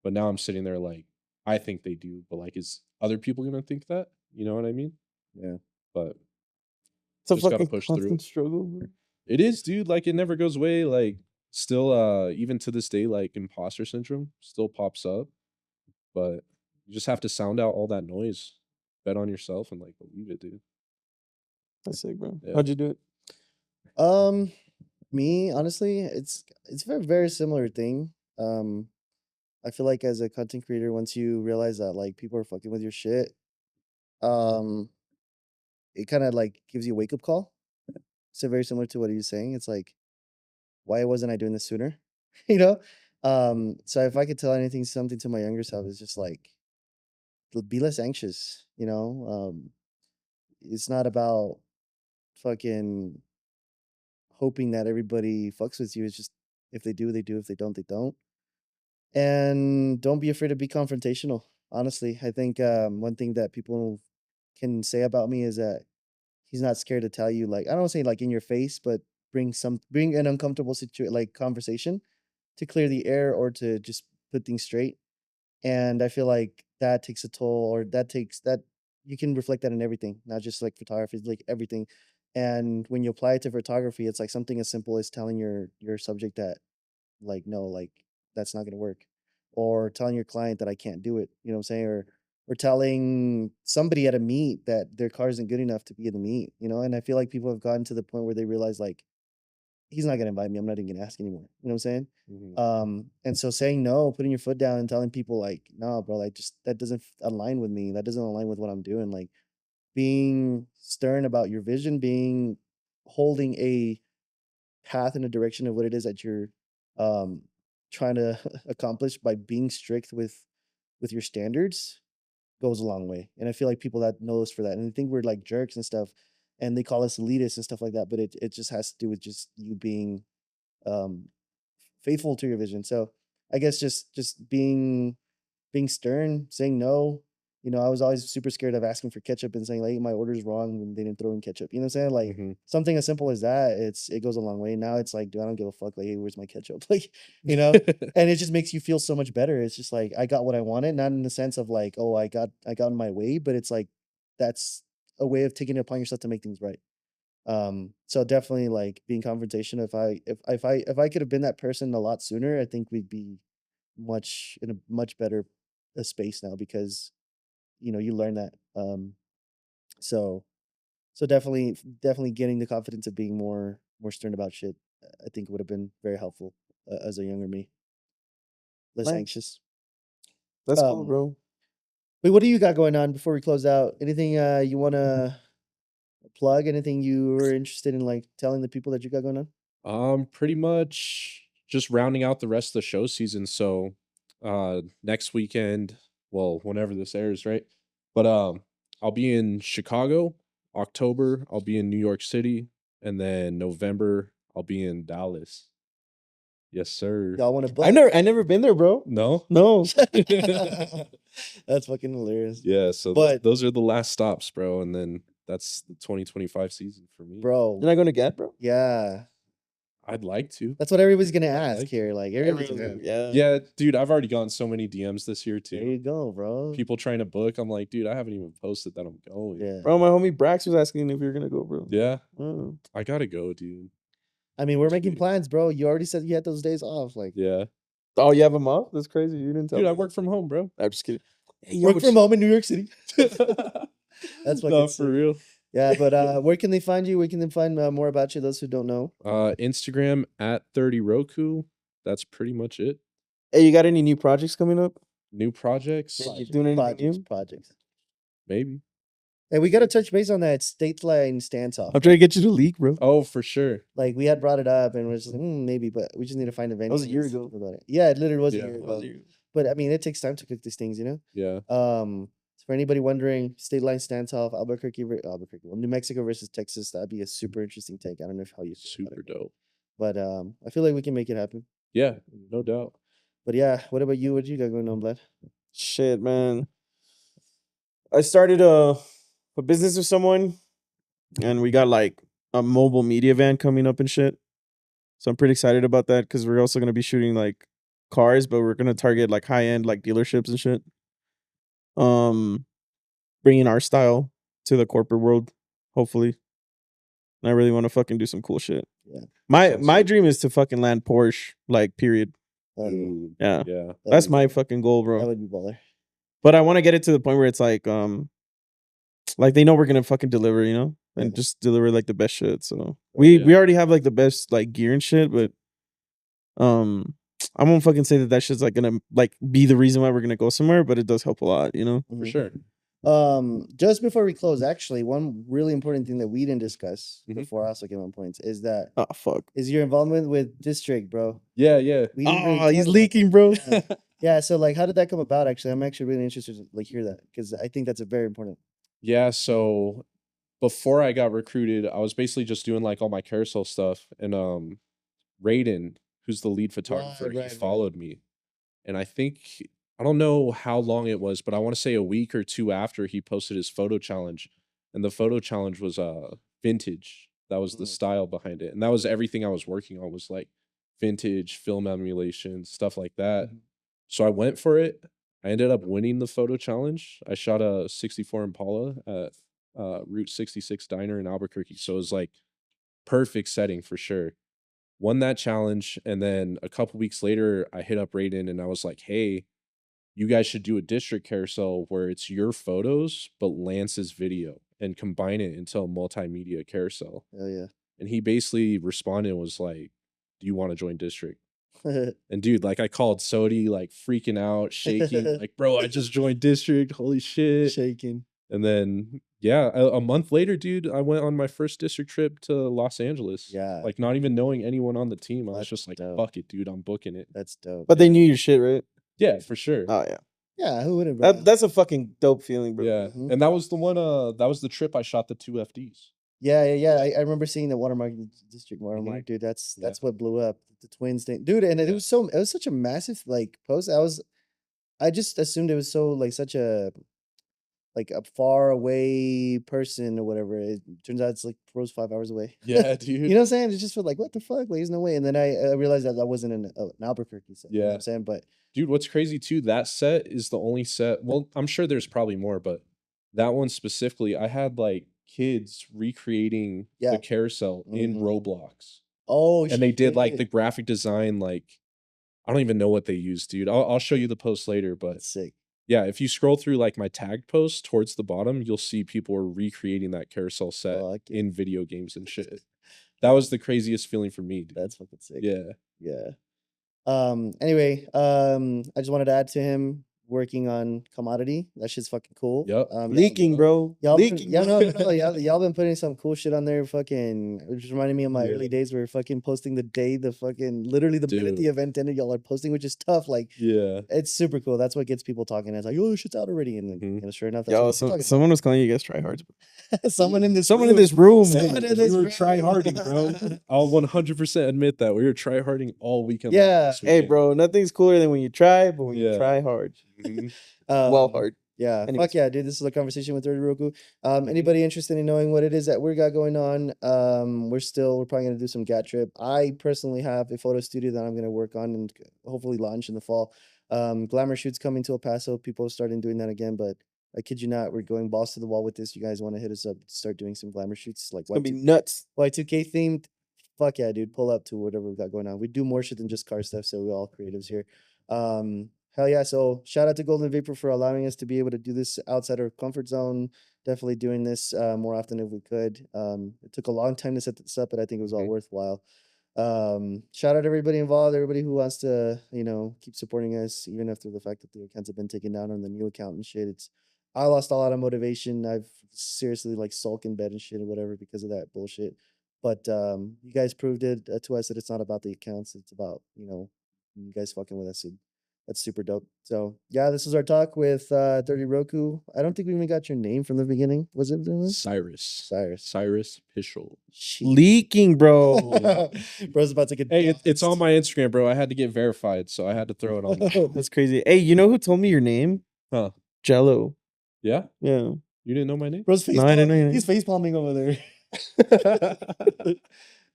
But now I'm sitting there like, I think they do, but like, is other people gonna think that? You know what I mean? Yeah. But It's a just gotta fucking push through constant it. struggle, bro. It is, dude. Like it never goes away. Like still, even to this day, like imposter syndrome still pops up. But you just have to sound out all that noise, bet on yourself, and like believe it, dude. That's sick, bro. Yeah. How'd you do it? Me, honestly, it's a very, very similar thing. I feel like as a content creator, once you realize that like people are fucking with your shit, um, it kind of like gives you a wake up call. So very similar to what he was saying. It's like, why wasn't I doing this sooner? You know? So if I could tell something to my younger self, it's just like be less anxious, you know? It's not about fucking hoping that everybody fucks with you. It's just if they do, they do. If they don't, they don't. And don't be afraid to be confrontational. Honestly, I think one thing that people can say about me is that he's not scared to tell you, like, I don't say like in your face, but bring an uncomfortable conversation to clear the air or to just put things straight. And I feel like that takes a toll, or that you can reflect that in everything, not just like photography, like everything. And when you apply it to photography, it's like something as simple as telling your subject that, like, no, like, that's not gonna work. Or telling your client that I can't do it. You know what I'm saying? Or telling somebody at a meet that their car isn't good enough to be in the meet, you know? And I feel like people have gotten to the point where they realize, like, he's not gonna invite me. I'm not even gonna ask anymore. You know what I'm saying? And so saying no, putting your foot down and telling people like, no, bro, like, just that doesn't align with me. That doesn't align with what I'm doing. Like, being stern about your vision, being holding a path in a direction of what it is that you're um trying to accomplish by being strict with your standards goes a long way. And I feel like people that know us for that, and they think we're like jerks and stuff, and they call us elitists and stuff like that, but it just has to do with just you being um faithful to your vision. So I guess just being stern, saying no. You know, I was always super scared of asking for ketchup and saying, like, my order's wrong when they didn't throw in ketchup. You know what I'm saying? Like, something as simple as that, it goes a long way. Now it's like, dude, I don't give a fuck. Like, hey, where's my ketchup? Like, you know, and it just makes you feel so much better. It's just like, I got what I wanted, not in the sense of like, oh, I got in my way, but it's like, that's a way of taking it upon yourself to make things right. So definitely like being confrontational. If I could have been that person a lot sooner, I think we'd be in a much better space now, because you know, you learn that. So definitely getting the confidence of being more stern about shit, I think would have been very helpful as a younger me, less Nice. anxious. That's cool, Um, bro. Wait, what do you got going on before we close out? Anything you want to plug? Anything you were interested in, like, telling the people that you got going on? Pretty much just rounding out the rest of the show season. So, next weekend, well, whenever this airs, right? But I'll be in Chicago. October, I'll be in New York City, and then November, I'll be in Dallas. Yes, sir. Y'all want to book? I never been there, bro. No. No. That's fucking hilarious. Yeah. So But those are the last stops, bro, and then that's the 2025 season for me. bro, You're not going to get, bro? yeah, I'd like to. that's what everybody's gonna I'd ask like here. to. Like, everybody's gonna Everyone, yeah. Yeah, dude, I've already gotten so many DMs this year there too. you go, bro. People trying to book. I'm like, dude, I haven't even posted that I'm going. Yeah. Bro, my homie Brax was asking if you were going to go, bro. Yeah, Oh. I gotta go, dude. I mean, we're making Dude. plans, bro. You already said you had those days off. Like, Yeah, Oh, you have him off? That's crazy. You didn't tell dude, me. I work from home, bro. I'm just kidding. Hey, work from home in New York City. That's fucking No, sick. for real. Yeah, but where can they find you? Where can they find more about you? Those who don't know. Instagram at 30Roku. That's pretty much it. Hey, you got any new projects coming up? New projects? Yeah, you doing anything new? Projects. Maybe. And we got to touch base on that state line standoff. I'm trying to get you to leak, bro. Oh, for sure. Like, we had brought it up and we're just like, maybe, but we just need to find a venue. That was a year and ago. talk about it. Yeah, it literally was a Yeah, year it ago. But I mean, it takes time to cook these things, you know? Yeah. So for anybody wondering, state line standoff, well, New Mexico versus Texas, that'd be a super interesting take. I don't know how you feel about Super it. dope. But I feel like we can make it happen. Yeah, no doubt. But yeah, what about you? What you got going on, Vlad? Shit, man. I started a business with someone, and we got like a mobile media van coming up and shit. So I'm pretty excited about that, because we're also gonna be shooting like cars, but we're gonna target like high end like dealerships and shit. Bringing our style to the corporate world, hopefully. And I really want to fucking do some cool shit. Yeah. My dream is to fucking land Porsche, like, period. Dude, Yeah. yeah. That's my fucking goal, That bro. would be baller. But I want to get it to the point where it's like they know we're gonna fucking deliver, you know, and Yeah. just deliver like the best shit. So we already have like the best like gear and shit, but I won't fucking say that shit's like gonna like be the reason why we're gonna go somewhere, but it does help a lot, you know. For sure. Just before we close, actually, one really important thing that we didn't discuss Mhm. before I also came on points is that Oh fuck. is your involvement with District, bro. Yeah, yeah. We didn't really Oh, talk he's about leaking, bro. that. Yeah, so like, how did that come about? Actually, I'm actually really interested to like hear that, because I think that's a very important. Yeah, so before I got recruited, I was basically just doing like all my carousel stuff, and Raiden, who's the lead photographer, Right. he followed me. And I think I don't know how long it was, but I want to say a week or two after he posted his photo challenge. and the photo challenge was vintage. That was the style behind it, and that was everything I was working on was like vintage film emulation, stuff like that. So I went for it. I ended up winning the photo challenge. I shot a 64 Impala at Route 66 Diner in Albuquerque, so it was like perfect setting for sure. Won that challenge, and then a couple weeks later, I hit up Raiden and I was like, "Hey, you guys should do a district carousel where it's your photos but Lance's video and combine it into a multimedia carousel." Hell yeah. And he basically responded and was like, "Do you want to join district?" And dude, like I called Sodi, like freaking out, shaking, like, "Bro, I just joined district. Holy shit." Shaking. And then, yeah, a month later, dude, I went on my first district trip to Los Angeles. Yeah. Like, not even knowing anyone on the team. I was That's just like, dope. fuck it, dude, I'm booking it. That's dope. But they knew your shit, right? Yeah, for sure. Oh yeah. Yeah, who wouldn't, bro? That's a fucking dope feeling, bro. Yeah. And that was the one, that was the trip I shot the 2 FDs. Yeah. I remember seeing the watermark, district watermark, dude. That's what blew up. The twins thing, dude. And it was such a massive like post. I just assumed it was so like such a like a far away person or whatever. It turns out it's like Rose 5 hours away. Yeah, dude. You know what I'm saying? It just felt like, what the fuck? Like, there's no way. And then I realized that wasn't an Albuquerque set. You know what I'm saying? But dude, what's crazy too, that set is the only set. Well, I'm sure there's probably more, but that one specifically, I had like kids recreating the carousel in Roblox. Oh, and they did like the graphic design, like I don't even know what they used, dude. I'll show you the post later, but That's sick. Yeah, if you scroll through like my tagged posts towards the bottom, you'll see people are recreating that carousel set in video games and shit. That was the craziest feeling for me, dude. That's fucking sick. Yeah. Anyway, I just wanted to add to him working on commodity. That shit's fucking cool. Yep. Leaking, bro. Leaking. Y'all been putting some cool shit on there. Fucking, it just reminded me of my early days where we're fucking posting the day, literally the minute the event ended, y'all are posting, which is tough. Like, it's super cool. That's what gets people talking. It's like, oh, shit's out already. And then, sure enough, that's someone was calling you guys tryhards. someone in this room. We were tryharding, bro. I'll 100% admit that we were tryharding all weekend. Yeah. Hey, bro, nothing's cooler than when you try, but when you try hard. Well hard. Yeah. Anyways. Fuck yeah, dude. This is a conversation with ThirtyRoku. Anybody interested in knowing what it is that we got going on? We're probably gonna do some GAT trip. I personally have a photo studio that I'm gonna work on and hopefully launch in the fall. Glamour shoots coming to El Paso. People are starting doing that again, but I kid you not, we're going balls to the wall with this. You guys want to hit us up, start doing some glamour shoots like it's gonna be nuts. Y2K themed. Fuck yeah, dude. Pull up to whatever we've got going on. We do more shit than just car stuff, so we're all creatives here. Hell yeah. So shout out to Golden Vapor for allowing us to be able to do this outside our comfort zone. Definitely doing this more often if we could. It took a long time to set this up, but I think it was all worthwhile. Shout out to everybody involved, everybody who wants to, keep supporting us, even after the fact that the accounts have been taken down on the new account and shit. I lost a lot of motivation. I've seriously like sulk in bed and shit or whatever because of that bullshit. But you guys proved it to us that it's not about the accounts. It's about, you guys fucking with us. And that's super dope. So yeah, this is our talk with ThirtyRoku. I don't think we even got your name from the beginning. Was it Cyrus? Cyrus. Cyrus Pischel. Leaking, bro. Bro's about to get. Hey, it's on my Instagram, bro. I had to get verified, so I had to throw it on. That's crazy. Hey, you know who told me your name? Huh? Jello. Yeah. Yeah. You didn't know my name? Bro's face. No, I didn't know your name. He's face palming over there.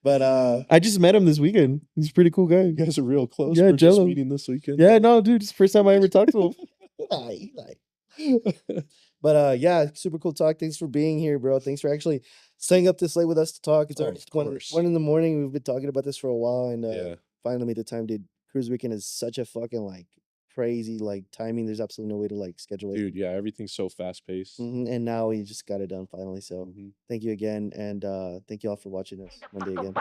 But I just met him this weekend. He's a pretty cool guy. You guys are real close. Yeah, We're just Jello. meeting this weekend. Yeah, no, dude, it's the first time I ever talked to him. But yeah, super cool talk. Thanks for being here, bro. Thanks for actually staying up this late with us to talk. It's already 1 in the morning. We've been talking about this for a while, and finally made the time, dude. Cruise Weekend is such a fucking like crazy like timing. There's absolutely no way to like schedule it, dude. Yeah, everything's so fast paced. And now we just got it done finally. So thank you again, and thank you all for watching us one day again.